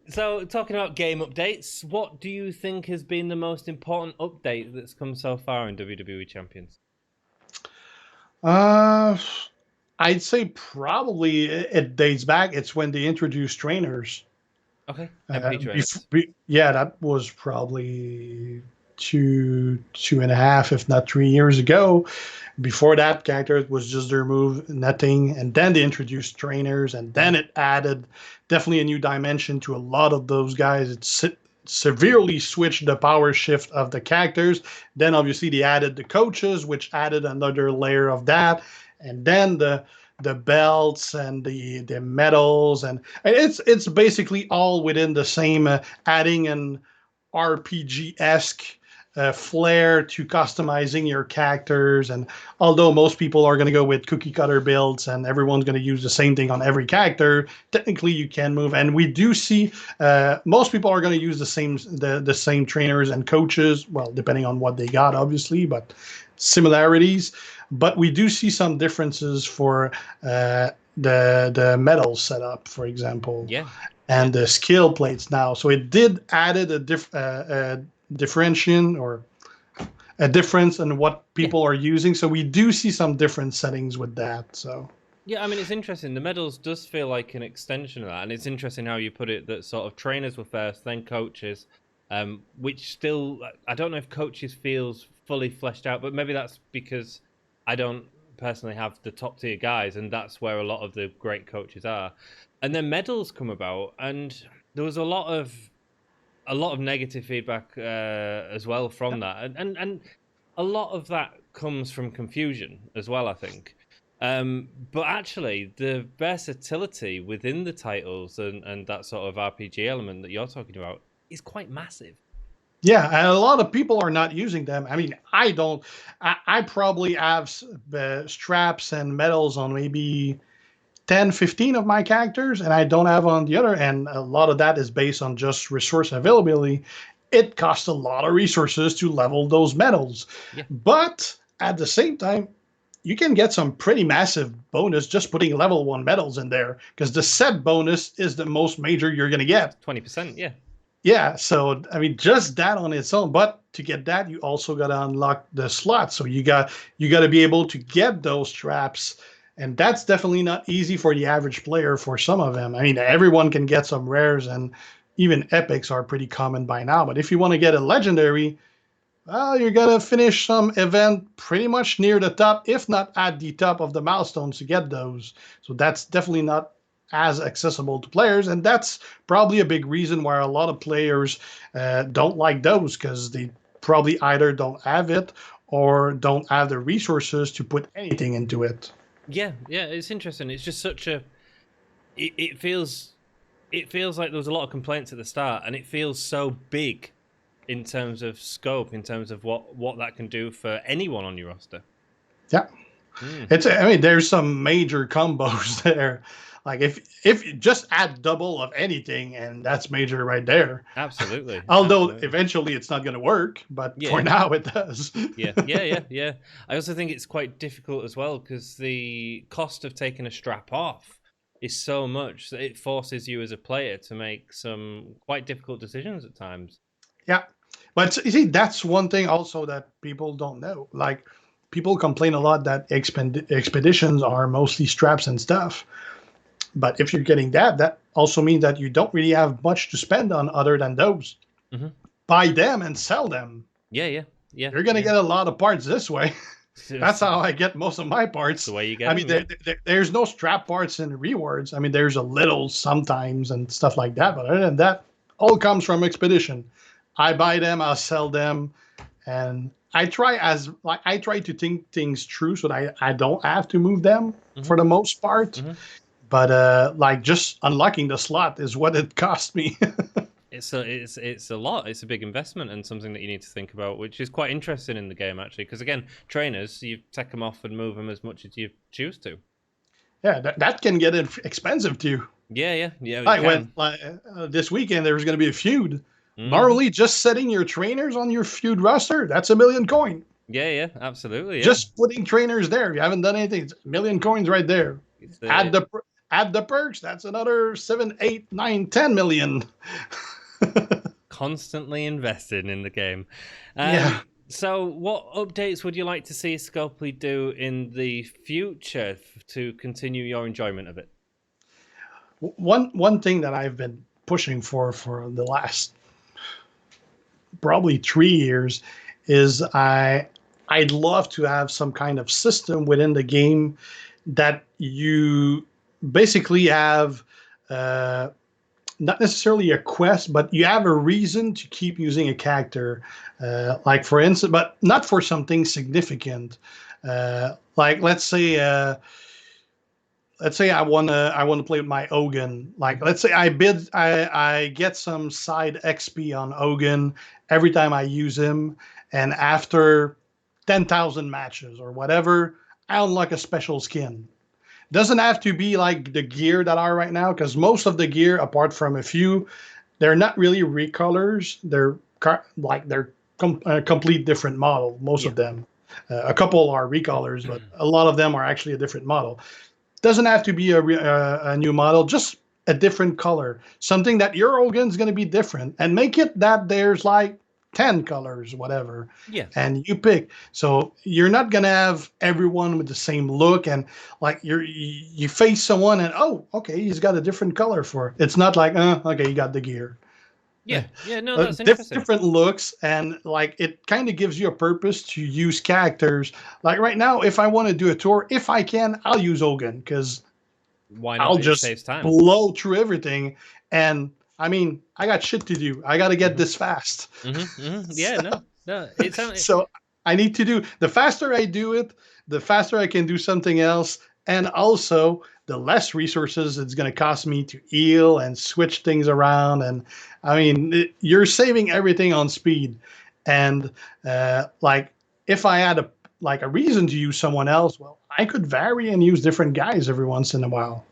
So talking about game updates, what do you think has been the most important update that's come so far in WWE Champions? uh, I'd say probably it dates back. It's when they introduced trainers. Okay, MP trainers. Yeah, that was probably 2.5, if not 3 years ago. Before that, character was just their move, nothing, and then they introduced trainers, and then it added definitely a new dimension to a lot of those guys. Severely switched the power shift of the characters. Then obviously they added the coaches, which added another layer of that, and then the belts and the medals, and it's basically all within the same adding and RPG-esque flair to customizing your characters. And although most people are going to go with cookie cutter builds and everyone's going to use the same thing on every character, technically you can move. And we do see most people are going to use the same trainers and coaches, well, depending on what they got, obviously, but similarities. But we do see some differences for the medal setup, for example. Yeah. And the skill plates now. So it did added a differentiation or a difference in what people are using. So we do see some different settings with that. So yeah, I mean, it's interesting. The medals does feel like an extension of that, and it's interesting how you put it. That sort of trainers were first, then coaches, which still I don't know if coaches feels fully fleshed out, but maybe that's because I don't personally have the top tier guys, and that's where a lot of the great coaches are. And then medals come about, and there was a lot of negative feedback as well from that, and a lot of that comes from confusion as well, I think. But actually, the versatility within the titles and that sort of RPG element that you're talking about is quite massive. yeah, and a lot of people are not using them. I mean, I don't. I probably have straps and medals on maybe 10, 15 of my characters, and I don't have on the other. And a lot of that is based on just resource availability. It costs a lot of resources to level those medals. Yeah. But at the same time, you can get some pretty massive bonus just putting level 1 medals in there, because the set bonus is the most major you're going to get. 20%, yeah. Yeah, so I mean, just that on its own. But to get that, you also got to unlock the slots. So you got to be able to get those traps, and that's definitely not easy for the average player. For some of them, I mean, everyone can get some rares, and even epics are pretty common by now. But if you want to get a legendary, well, you're gonna finish some event pretty much near the top, if not at the top of the milestones to get those. So that's definitely not as accessible to players, and that's probably a big reason why a lot of players don't like those, because they probably either don't have it or don't have the resources to put anything into it. Yeah, it's interesting. It's just such a it feels like there was a lot of complaints at the start, and it feels so big in terms of scope, in terms of what that can do for anyone on your roster. Yeah. I mean, there's some major combos there. Like if you just add double of anything, and that's major right there. Absolutely. Although Absolutely. eventually it's not going to work, but for now it does. Yeah. I also think it's quite difficult as well, because the cost of taking a strap off is so much that it forces you as a player to make some quite difficult decisions at times. Yeah, but you see, that's one thing also that people don't know. Like, people complain a lot that expeditions are mostly straps and stuff. But if you're getting that, that also means that you don't really have much to spend on other than those. Mm-hmm. Buy them and sell them. Yeah. You're going to get a lot of parts this way. That's how I get most of my parts. That's the way you get I mean, there's no strap parts in rewards. I mean, there's a little sometimes and stuff like that. But other than that, all comes from Expedition. I buy them, I'll sell them. And I try to think things through so that I don't have to move them for the most part. Mm-hmm. But like, just unlocking the slot is what it cost me. It's a lot. It's a big investment and something that you need to think about, which is quite interesting in the game, actually. Because again, trainers, you take them off and move them as much as you choose to. Yeah, that can get expensive too. Yeah. Like this weekend, there was going to be a feud. Normally, just setting your trainers on your feud roster, that's $1 million coin. Yeah, absolutely. Yeah. Just putting trainers there. You haven't done anything. It's $1 million coins right there. Add the perks. That's another 7, 8, 9, 10 million. Constantly invested in the game. Yeah. So what updates would you like to see Scopely do in the future to continue your enjoyment of it? One thing that I've been pushing for the last probably 3 years is I'd love to have some kind of system within the game that you basically have not necessarily a quest, but you have a reason to keep using a character. Like, for instance, but not for something significant. Like, let's say let's say I wanna play with my Ogun. Like let's say I get some side XP on Ogun every time I use him, and after 10,000 matches or whatever, I unlock a special skin. Doesn't have to be like the gear that are right now, because most of the gear, apart from a few, they're not really recolors. They're complete different model. Most Yeah. of them, a couple are recolors, but a lot of them are actually a different model. Doesn't have to be a new model, just a different color. Something that your organ's going to be different, and make it that there's like 10 colors, whatever, Yeah. and you pick. So you're not going to have everyone with the same look, and like you face someone and, oh, okay, he's got a different color for it. It's not like, okay, you got the gear. Yeah. Yeah. No, that's interesting. Different looks, and like it kind of gives you a purpose to use characters. Like right now, if I want to do a tour, if I can, I'll use Ogun, because Why not? I'll It just saves time. blow through everything. And I mean, I got shit to do. I got to get this fast. Yeah. No. It's only. So I need to do, the faster I do it, the faster I can do something else. And also, the less resources it's going to cost me to heal and switch things around. And I mean, you're saving everything on speed. And like, if I had a reason to use someone else, well, I could vary and use different guys every once in a while.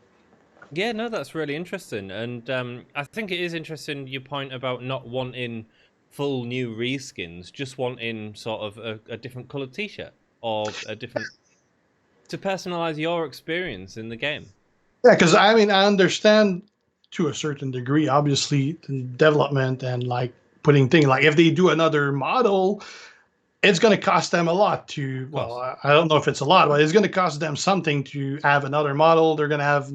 Yeah, no, that's really interesting, and I think it is interesting your point about not wanting full new reskins, just wanting sort of a different colored T-shirt or a different to personalize your experience in the game. Yeah, because I mean, I understand to a certain degree, obviously, the development and like putting things, like if they do another model, it's going to cost them a lot to, well, I don't know if it's a lot, but it's going to cost them something to have another model. They're going to have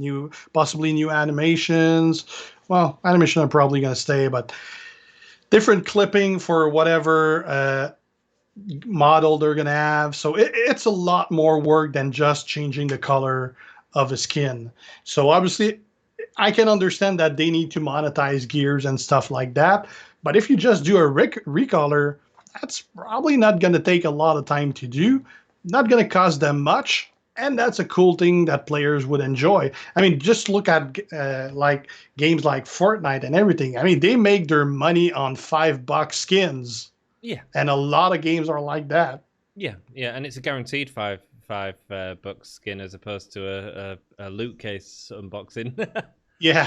possibly new animations. Well, animation are probably going to stay, but different clipping for whatever model they're going to have. So it's a lot more work than just changing the color of a skin. So obviously, I can understand that they need to monetize gears and stuff like that. But if you just do a recolor, that's probably not going to take a lot of time to do, not going to cost them much, and that's a cool thing that players would enjoy. I mean, just look at like games like Fortnite and everything. I mean, they make their money on $5 skins. Yeah, and a lot of games are like that. Yeah, and it's a guaranteed five bucks skin as opposed to a loot case unboxing. Yeah,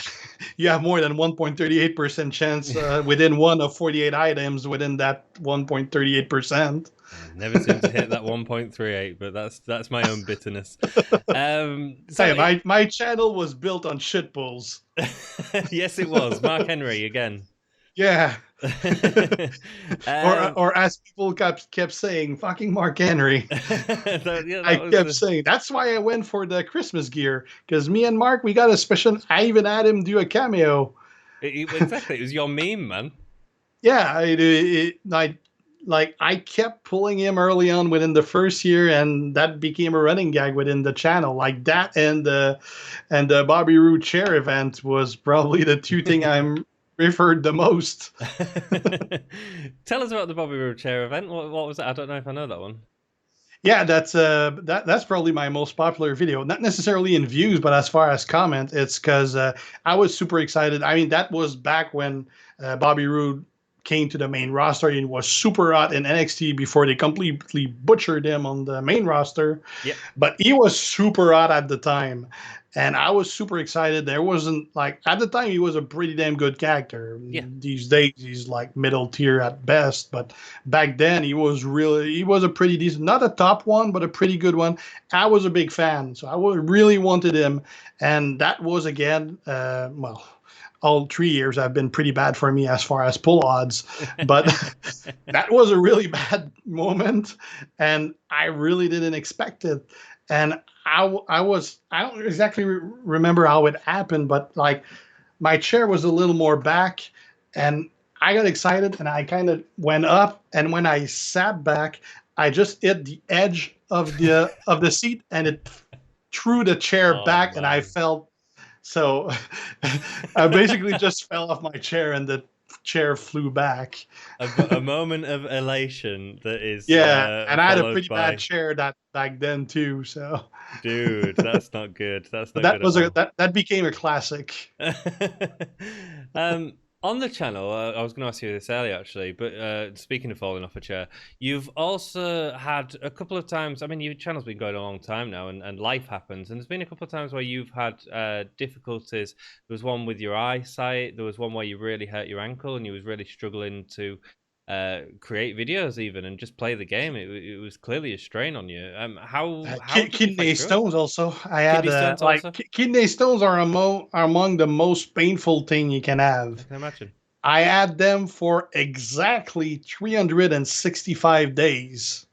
you have more than 1.38% chance within one of 48 items within that 1.38%. Never seem to hit that 1.38, but that's my own bitterness. Hey, my channel was built on shit pulls. Yes, it was. Mark Henry again. Yeah. Or as people kept saying, fucking Mark Henry. I kept saying, that's why I went for the Christmas gear, because me and Mark, we got a special. I even had him do a cameo. Exactly, it was your meme, man. Yeah, I kept pulling him early on within the first year, and that became a running gag within the channel. Like that and the Bobby Roode chair event was probably the two things I'm referred the most. Tell us about the Bobby Roode chair event. What was that? I don't know if I know that one. Yeah, that's probably my most popular video. Not necessarily in views, but as far as comment, it's because I was super excited. I mean, that was back when Bobby Roode came to the main roster and was super hot in NXT before they completely butchered him on the main roster. Yeah. But he was super hot at the time. And I was super excited. There wasn't, like, at the time, he was a pretty damn good character. Yeah. These days, he's like middle tier at best. But back then, he was a pretty decent, not a top one, but a pretty good one. I was a big fan. So I really wanted him. And that was, again, all 3 years have been pretty bad for me as far as pull odds. But that was a really bad moment. And I really didn't expect it. And I don't exactly remember how it happened, but like my chair was a little more back and I got excited and I kind of went up. And when I sat back, I just hit the edge of the seat and it threw the chair back, man. And I felt so I basically just fell off my chair and the chair flew back. A moment of elation that is Yeah, and I had a followed pretty bad by, chair that back then too. So dude, that's not good. That's not that good at was a all. that became a classic. um, on the channel, I was going to ask you this earlier, actually, but speaking of falling off a chair, you've also had a couple of times. I mean, your channel's been going a long time now, and life happens. And there's been a couple of times where you've had difficulties. There was one with your eyesight. There was one where you really hurt your ankle, and you was really struggling to create videos even and just play the game. It was clearly a strain on you. How did you Kidney fight through it? stones also. I had Kidney stones like also. kidney stones are among the most painful thing you can I have. can imagine. I had them for exactly 365 days.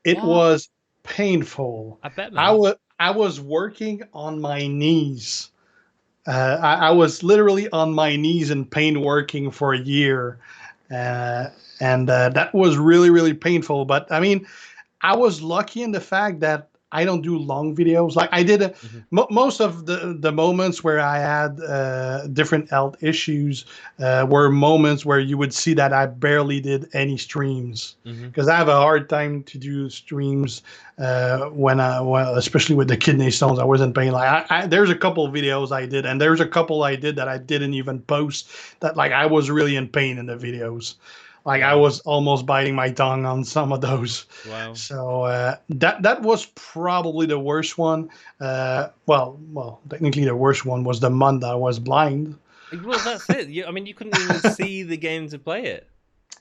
It What? was painful. I bet, I man. was I was working on my knees. I was literally on my knees in pain working for a year, uh, and that was really really painful. But I mean, I was lucky in the fact that I don't do long videos. Like I did Hmm. most of the moments where I had different health issues were moments where you would see that I barely did any streams Hmm. because I have a hard time to do streams well, especially with the kidney stones. I wasn't paying like there's a couple of videos I did, and there's a couple I did that I didn't even post. That like I was really in pain in the videos. Like I Wow. was almost biting my tongue on some of those. Wow. So that was probably the worst one. Technically the worst one was the month I was blind. Well, that's it. I mean, you couldn't even see the game to play it.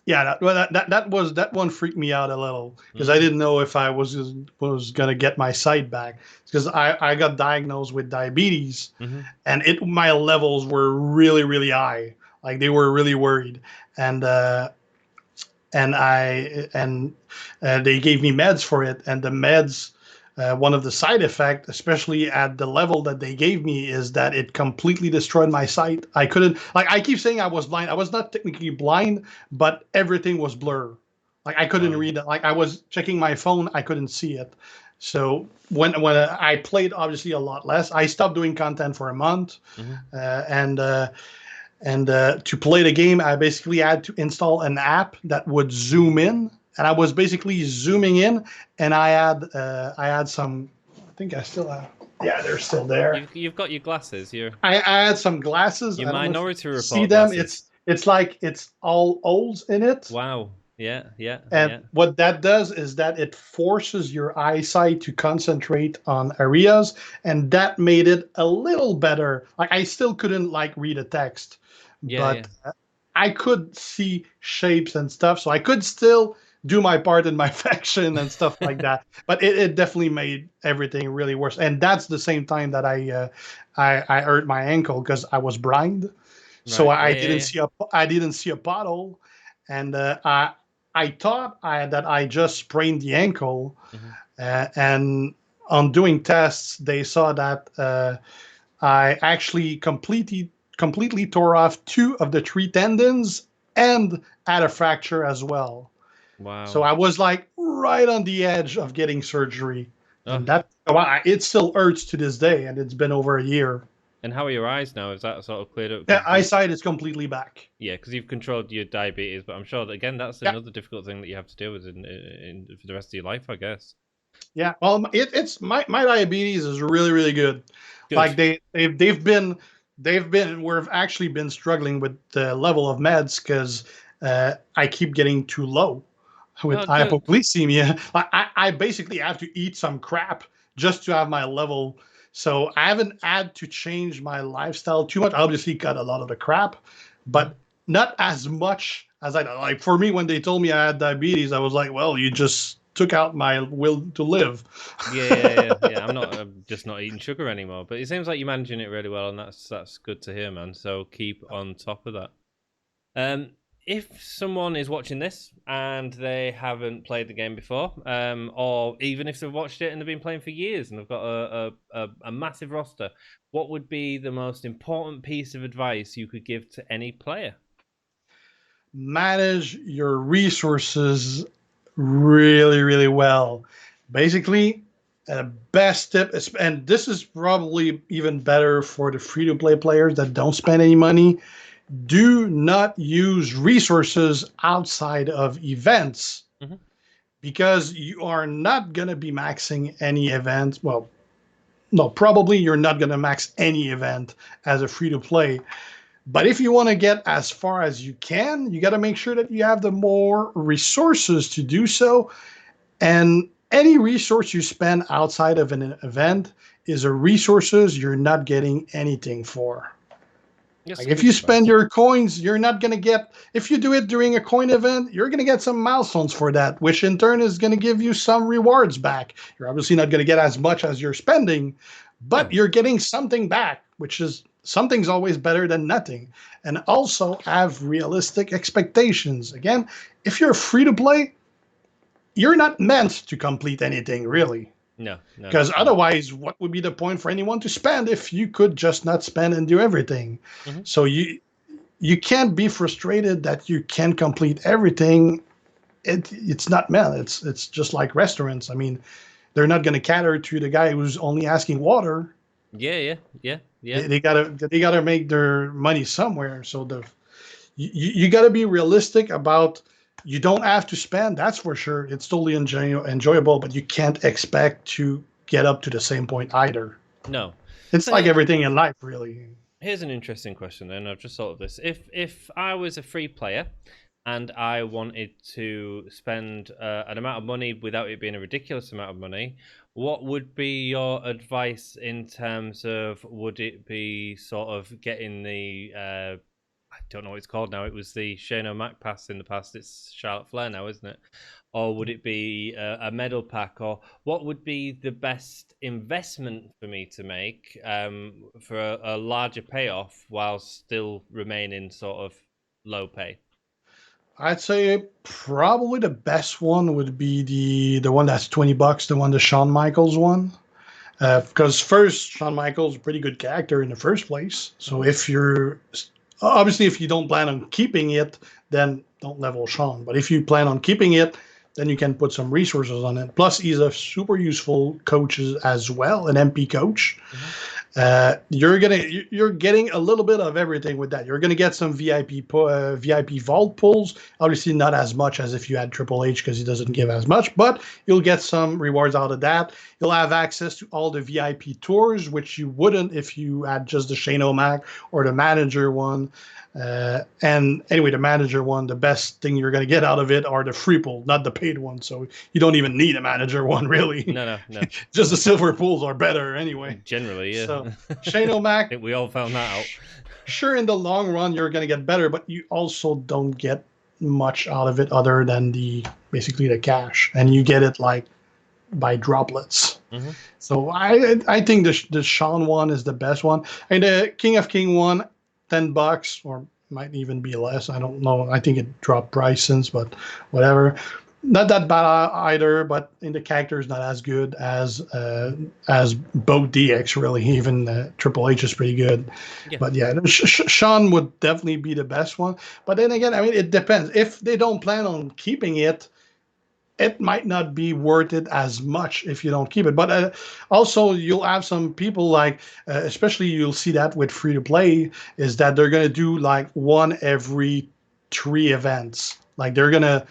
Yeah, that one freaked me out a little because I Mm. didn't know if I was gonna get my sight back because I got diagnosed with diabetes Hmm. and it my levels were really really high. Like they were really worried and. They gave me meds for it, and the meds one of the side effects, especially at the level that they gave me, is that it completely destroyed my sight. I couldn't like I keep saying I was blind. I was not technically blind, but everything was blur. Like I couldn't Wow. read it. Like I was checking my phone, I couldn't see it. So when I played obviously a lot less, I stopped doing content for a month, Hmm. uh, and uh, to play the game, I basically had to install an app that would zoom in, and I was basically zooming in, and I had some. I think I still have. Yeah, they're still there. You've got your glasses. I had some glasses. Your I don't know if you Minority see Report them. glasses. It's like it's all holes in it, Wow. Yeah. Yeah. and Yeah. what that does is that it forces your eyesight to concentrate on areas, and that made it a little better. Like I still couldn't like read a text, Yeah. Yeah. but I could see shapes and stuff, so I could still do my part in my faction and stuff like that. But it definitely made everything really worse. And that's the same time that I hurt my ankle because I was blind, so Right. Yeah. Yeah. Yeah. I didn't see a pothole, and I thought that I just sprained the ankle, Hmm. and on doing tests they saw that I actually completely tore off two of the three tendons and had a fracture as well. So Wow. I was like right on the edge of getting surgery, Oh. and it still hurts to this day, and it's been over a year. And how are your eyes now? Is that sort of cleared up? The Because you, eyesight is completely back. yeah, because you've controlled your diabetes, but I'm sure that again, that's Yeah, another difficult thing that you have to deal with in for the rest of your life, I guess. yeah. Well, it's my diabetes is really really good. Good. Like we've actually been struggling with the level of meds because I keep getting too low with Oh, good. hypoglycemia. I basically have to eat some crap just to have my level. So I haven't had to change my lifestyle too much. I obviously cut a lot of the crap, Mhm. but not as much as I like. For me, when they told me I had diabetes, I was like, well, you just took out my will to live. Yeah, yeah, yeah, yeah. I'm not just not eating sugar anymore, but it seems like you're managing it really well, and that's good to hear, man. So keep on top of that. Um, if someone is watching this and they haven't played the game before, or even if they've watched it and they've been playing for years and they've got a massive roster, what would be the most important piece of advice you could give to any player? Manage your resources really, really well. Basically, the best tip is, and this is probably even better for the free to play players that don't spend any money. do not use resources outside of events, because you are not going to be maxing any event. Well, no, probably you're not going to max any event as a free-to-play. But if you want to get as far as you can, you got to make sure that you have the more resources to do so. And any resource you spend outside of an event is a resources you're not getting anything for. Yes, Like if you spend your coins, you're not going to get, if you do it during a coin event, you're going to get some milestones for that, which in turn is going to give you some rewards back. You're obviously not going to get as much as you're spending, but you're getting something back, which is something's always better than nothing. And also have realistic expectations. Again, if you're free to play, you're not meant to complete anything, really. No. Because otherwise, what would be the point for anyone to spend if you could just not spend and do everything? So you can't be frustrated that you can't complete everything. It's not meant. It's just like restaurants. I mean, they're not going to cater to the guy who's only asking water. Yeah. They gotta make their money somewhere. So you got to be realistic about. You don't have to spend, that's for sure. It's totally enjoyable, but you can't expect to get up to the same point either. No. It's like everything in life, really. Here's an interesting question then. I've just thought of this. If I was a free player and I wanted to spend an amount of money without it being a ridiculous amount of money, what would be your advice in terms of, would it be sort of getting the... I don't know what it's called now. It was the Shane O'Mac pass in the past. It's Charlotte Flair now, isn't it? Or would it be a medal pack? Or what would be the best investment for me to make for a larger payoff while still remaining sort of low pay? I'd say probably the best one would be the one that's $20, the Shawn Michaels one. Because first, Shawn Michaels is a pretty good character in the first place. So if you're... Obviously, if you don't plan on keeping it, then don't level Shawn. But if you plan on keeping it, then you can put some resources on it. Plus, he's a super useful coach as well, an MP coach. You're getting a little bit of everything with that. You're gonna get some VIP vault pulls. Obviously, not as much as if you had Triple H, because he doesn't give as much, but you'll get some rewards out of that. You'll have access to all the VIP tours, which you wouldn't if you had just the Shane O'Mac or the manager one. And anyway, the manager one, the best thing you're going to get out of it are the free pool, not the paid one. So you don't even need a manager one, really. No. Just the silver pools are better anyway. Generally, yeah. So Shane O'Mac, I think we all found that out. Sure, in the long run, you're going to get better, but you also don't get much out of it other than basically the cash. And you get it like by droplets. So I think the Shawn one is the best one. And the King of King one, $10 or might even be less. I don't know. I think it dropped price since, but whatever. Not that bad either, but in the character is not as good as both DX really. Even Triple H is pretty good. Yeah. But yeah, Shawn would definitely be the best one. But then again, I mean, it depends. If they don't plan on keeping it, it might not be worth it as much if you don't keep it. But also, you'll have some people like, especially you'll see that with free to play, is that they're going to do like one every 3 events. Like they're going to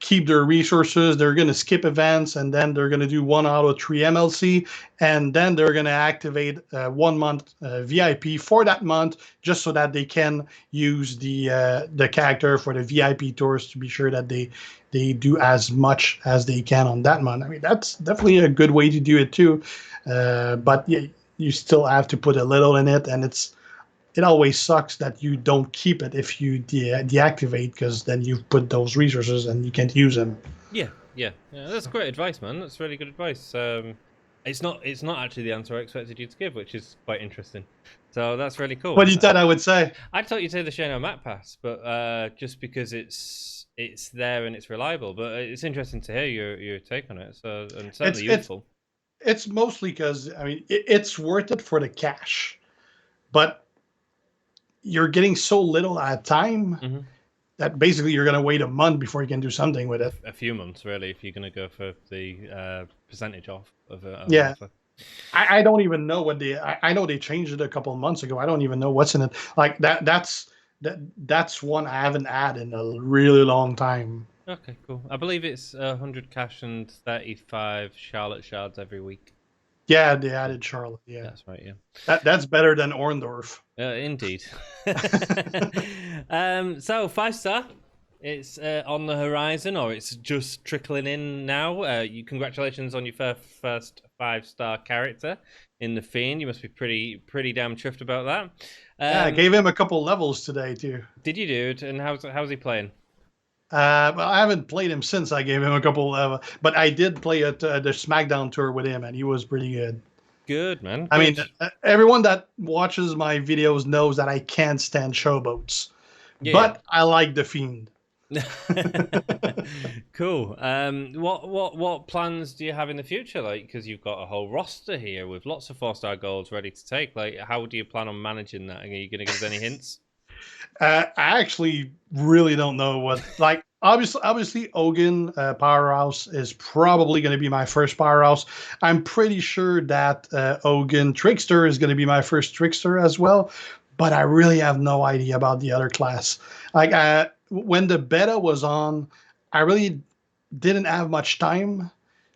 keep their resources, they're going to skip events, and then they're going to do 1 out of 3 MLC, and then they're going to activate 1 month VIP for that month, just so that they can use the character for the VIP tours to be sure that they do as much as they can on that month. I mean, that's definitely a good way to do it too. But yeah, you still have to put a little in it, and it always sucks that you don't keep it if you deactivate, because then you've put those resources and you can't use them. Yeah, that's great advice, man. That's really good advice. It's not actually the answer I expected you to give, which is quite interesting. So that's really cool. What you thought I would say? I thought you'd say the Shane O'Mac pass, but just because it's there and it's reliable. But it's interesting to hear your take on it. So, and certainly useful. It's mostly because, I mean, it's worth it for the cash, but you're getting so little at a time that basically you're going to wait a month before you can do something with it. A few months, really, if you're going to go for the percentage off of it. Yeah. I don't even know what I know they changed it a couple of months ago. I don't even know what's in it. Like that's That's one I haven't had in a really long time. Okay, cool. I believe it's 100 cash and 35 Charlotte shards every week. Yeah, they added Charlotte. Yeah, That's right, yeah. that's better than Orndorff. Indeed. So 5-star, it's on the horizon, or it's just trickling in now. Congratulations on your first 5-star character in the Fiend. You must be pretty damn chuffed about that. Yeah, I gave him a couple levels today too. Did you, dude? And how's he playing? Well, I haven't played him since I gave him a couple levels, but I did play at the SmackDown tour with him, and he was pretty good. Good, man. Good. I mean, everyone that watches my videos knows that I can't stand showboats, but I like the Fiend. Cool. What plans do you have in the future? Like, because you've got a whole roster here with lots of 4-star golds ready to take. Like, how do you plan on managing that? Are you going to give us any hints? I actually really don't know what. Like, obviously, Ogun Powerhouse is probably going to be my first Powerhouse. I'm pretty sure that Ogun Trickster is going to be my first Trickster as well. But I really have no idea about the other class. Like, when the beta was on, I really didn't have much time.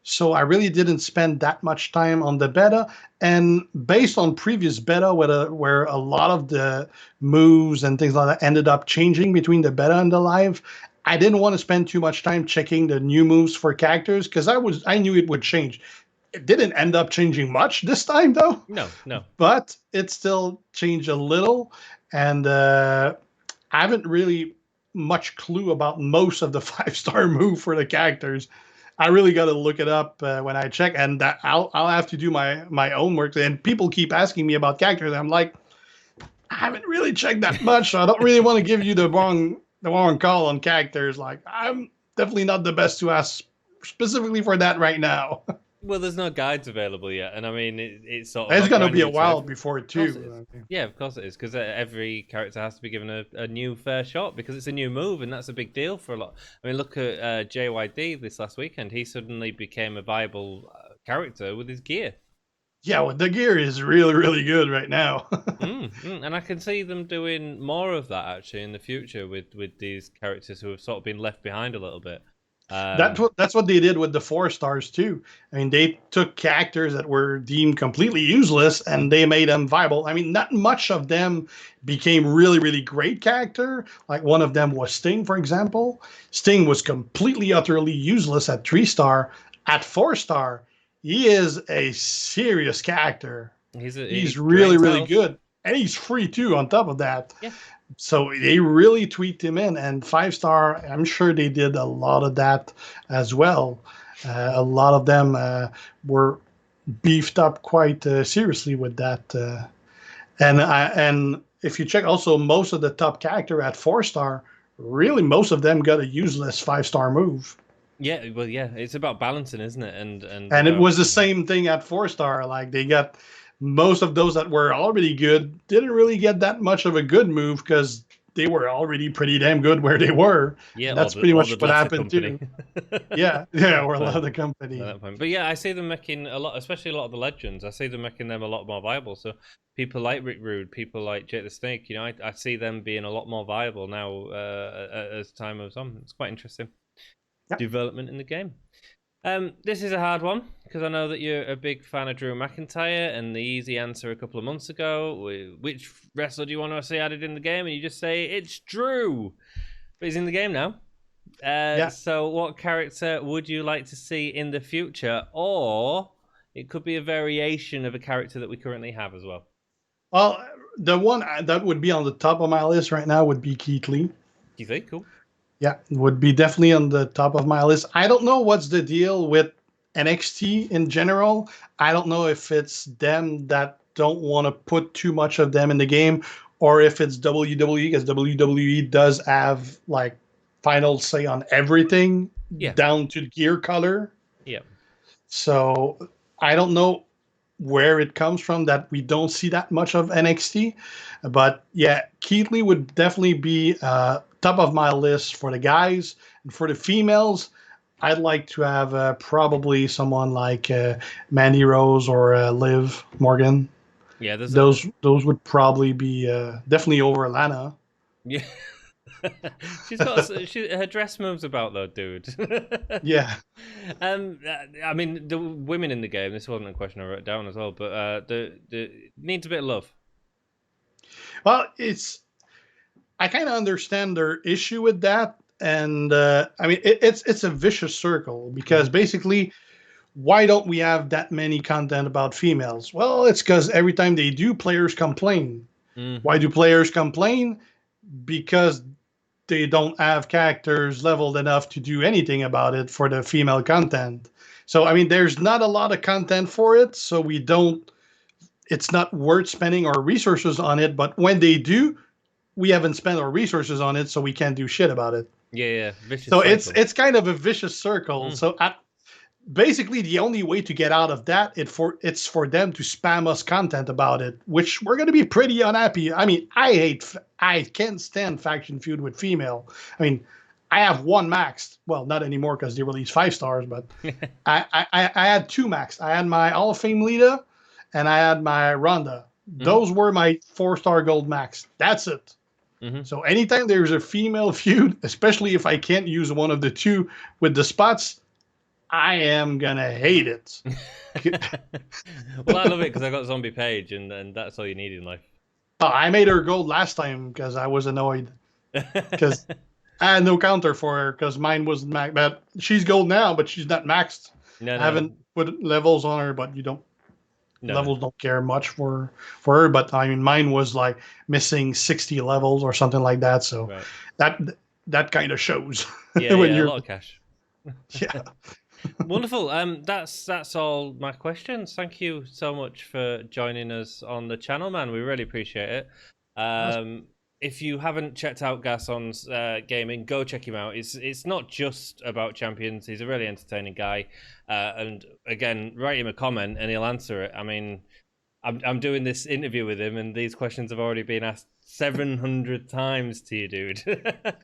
So I really didn't spend that much time on the beta. And based on previous beta, where a lot of the moves and things like that ended up changing between the beta and the live, I didn't want to spend too much time checking the new moves for characters because I knew it would change. It didn't end up changing much this time, though. No. But it still changed a little. And I haven't really much clue about most of the 5-star move for the characters. I really got to look it up when I check, and I'll have to do my own work. And people keep asking me about characters. I'm like, I haven't really checked that much, so I don't really want to give you the wrong call on characters. Like, I'm definitely not the best to ask specifically for that right now. Well, there's no guides available yet, and I mean, it's sort of. It's gonna be a while before too. Yeah, of course it is, because every character has to be given a new fair shot because it's a new move, and that's a big deal for a lot. I mean, look at JYD this last weekend. He suddenly became a viable character with his gear. Yeah, well, the gear is really, really good right now. And I can see them doing more of that actually in the future with these characters who have sort of been left behind a little bit. That's what they did with the 4-stars too. I mean, they took characters that were deemed completely useless and they made them viable. I mean, not much of them became really, really great character. Like one of them was Sting, for example. Sting was completely, utterly useless at 3-star. At 4-star, he is a serious character. He's really, really good. And he's free too on top of that. Yeah. So they really tweaked him in, and 5-star, I'm sure they did a lot of that as well. A lot of them were beefed up quite seriously with that. And if you check also most of the top character at 4-star, really most of them got a useless 5-star move. Yeah, well, yeah, it's about balancing, isn't it? And it was the same thing at 4-star. Like they got most of those that were already good didn't really get that much of a good move because they were already pretty damn good where they were. Yeah, and that's pretty much what happened too. Yeah, or love the company. But yeah, I see them making a lot, especially a lot of the legends. I see them making them a lot more viable. So people like Rick Rude, people like Jake the Snake, you know, I see them being a lot more viable now as time moves on. It's quite interesting. Yep. Development in the game. This is a hard one because I know that you're a big fan of Drew McIntyre, and the easy answer a couple of months ago, which wrestler do you want to see added in the game? And you just say it's Drew, but he's in the game now. Yeah. So what character would you like to see in the future? Or it could be a variation of a character that we currently have as well. Well, the one that would be on the top of my list right now would be Keith Lee. Keith Lee, cool. Yeah, would be definitely on the top of my list. I don't know what's the deal with NXT in general. I don't know if it's them that don't want to put too much of them in the game, or if it's WWE, because WWE does have like final say on everything, down to gear color. Yeah. So I don't know where it comes from that we don't see that much of NXT. But yeah, Keith Lee would definitely be top of my list for the guys. And for the females, I'd like to have probably someone like Mandy Rose or Liv Morgan. Yeah, those would probably be definitely over Lana. Yeah. She's got her dress moves about though, dude. Yeah. I mean, the women in the game. This wasn't a question I wrote down as well, but the needs a bit of love. Well, I kind of understand their issue with that, and I mean, it's a vicious circle because basically, why don't we have that many content about females? Well, it's because every time they do, players complain. Why do players complain? Because they don't have characters leveled enough to do anything about it for the female content. So I mean, there's not a lot of content for it, so we don't. It's not worth spending our resources on it. But when they do, we haven't spent our resources on it, so we can't do shit about it. Yeah, vicious So cycle. it's kind of a vicious circle. So basically, the only way to get out of that it's for them to spam us content about it, which we're going to be pretty unhappy. I mean, I can't stand faction feud with female. I mean, I have one maxed. Well, not anymore because they released 5 stars, but I had 2 maxed. I had my Hall of Fame Lita, and I had my Ronda. Those were my 4-star gold max. That's it. So anytime there's a female feud, especially if I can't use one of the 2 with the spots, I am gonna hate it. Well, I love it because I got Zombie Page, and that's all you need in life. I made her gold last time because I was annoyed because I had no counter for her because mine wasn't maxed. But she's gold now, but she's not maxed. No. I haven't put levels on her, but you don't. Levels don't care much for her, but I mean, mine was like missing 60 levels or something like that. So that kind of shows. Yeah, when you're a lot of cash. Yeah. Wonderful. That's all my questions. Thank you so much for joining us on the channel, man. We really appreciate it. If you haven't checked out Guersans gaming, go check him out. It's not just about champions. He's a really entertaining guy. And again, write him a comment and he'll answer it. I mean, I'm doing this interview with him, and these questions have already been asked 700 times to you, dude.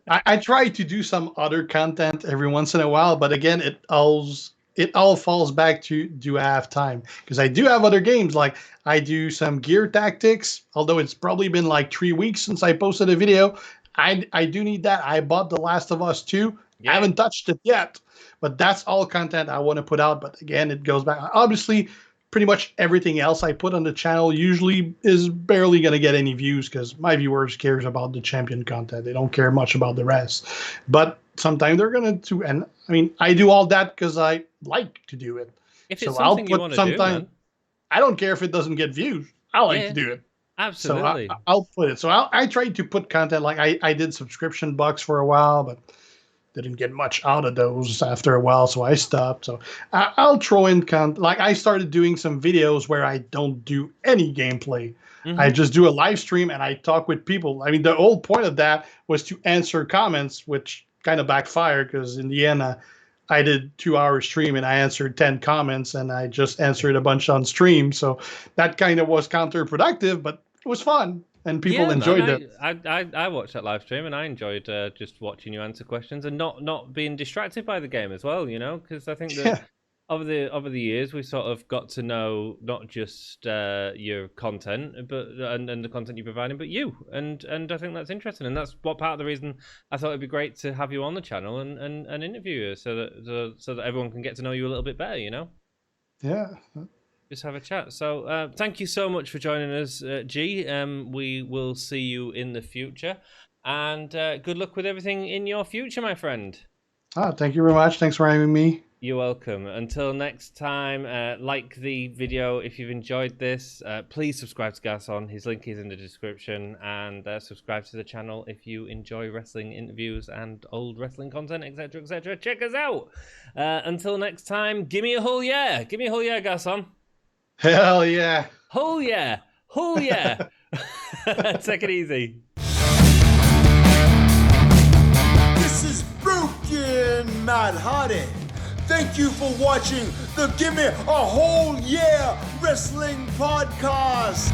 I try to do some other content every once in a while, but again, it all falls back to do I have time? Because I do have other games, like I do some gear tactics, although it's probably been like 3 weeks since I posted a video. I do need that. I bought The Last of Us 2. I haven't touched it yet, but that's all content I want to put out. But again, it goes back. Obviously, pretty much everything else I put on the channel usually is barely going to get any views because my viewers cares about the champion content. They don't care much about the rest. But sometimes they're going to, and I mean, I do all that because I like to do it. If it's something you want to do, man. I don't care if it doesn't get views. I like to do it. Absolutely. So I'll put it. So I tried to put content, like I did subscription bucks for a while, but didn't get much out of those after a while, so I stopped. So I'll throw in content. Like I started doing some videos where I don't do any gameplay. I just do a live stream and I talk with people. I mean, the whole point of that was to answer comments, which kind of backfired because in the end, I did 2-hour stream and I answered 10 comments and I just answered a bunch on stream. So that kind of was counterproductive, but it was fun. And people enjoyed it. I watched that live stream and I enjoyed just watching you answer questions and not being distracted by the game as well, you know, because I think that over the years we sort of got to know not just your content and the content you're providing, but you, and I think that's interesting, and that's what part of the reason I thought it'd be great to have you on the channel and interview you so that everyone can get to know you a little bit better, you know. Yeah. Just have a chat. So thank you so much for joining us, G. We will see you in the future, and good luck with everything in your future, my friend. Thank you very much. Thanks for having me. You're welcome. Until next time, like the video if you've enjoyed this. Please subscribe to Guersan. His link is in the description, and subscribe to the channel if you enjoy wrestling interviews and old wrestling content, etc., etc. Check us out. Until next time, gimme a hull yeah. Gimme a hull yeah, Guersan. Hell yeah. Hull yeah. Hull yeah. Take it easy. This is Broken Matt Hardy. Thank you for watching the Gimme a Hull Yeah Wrestling Podcast.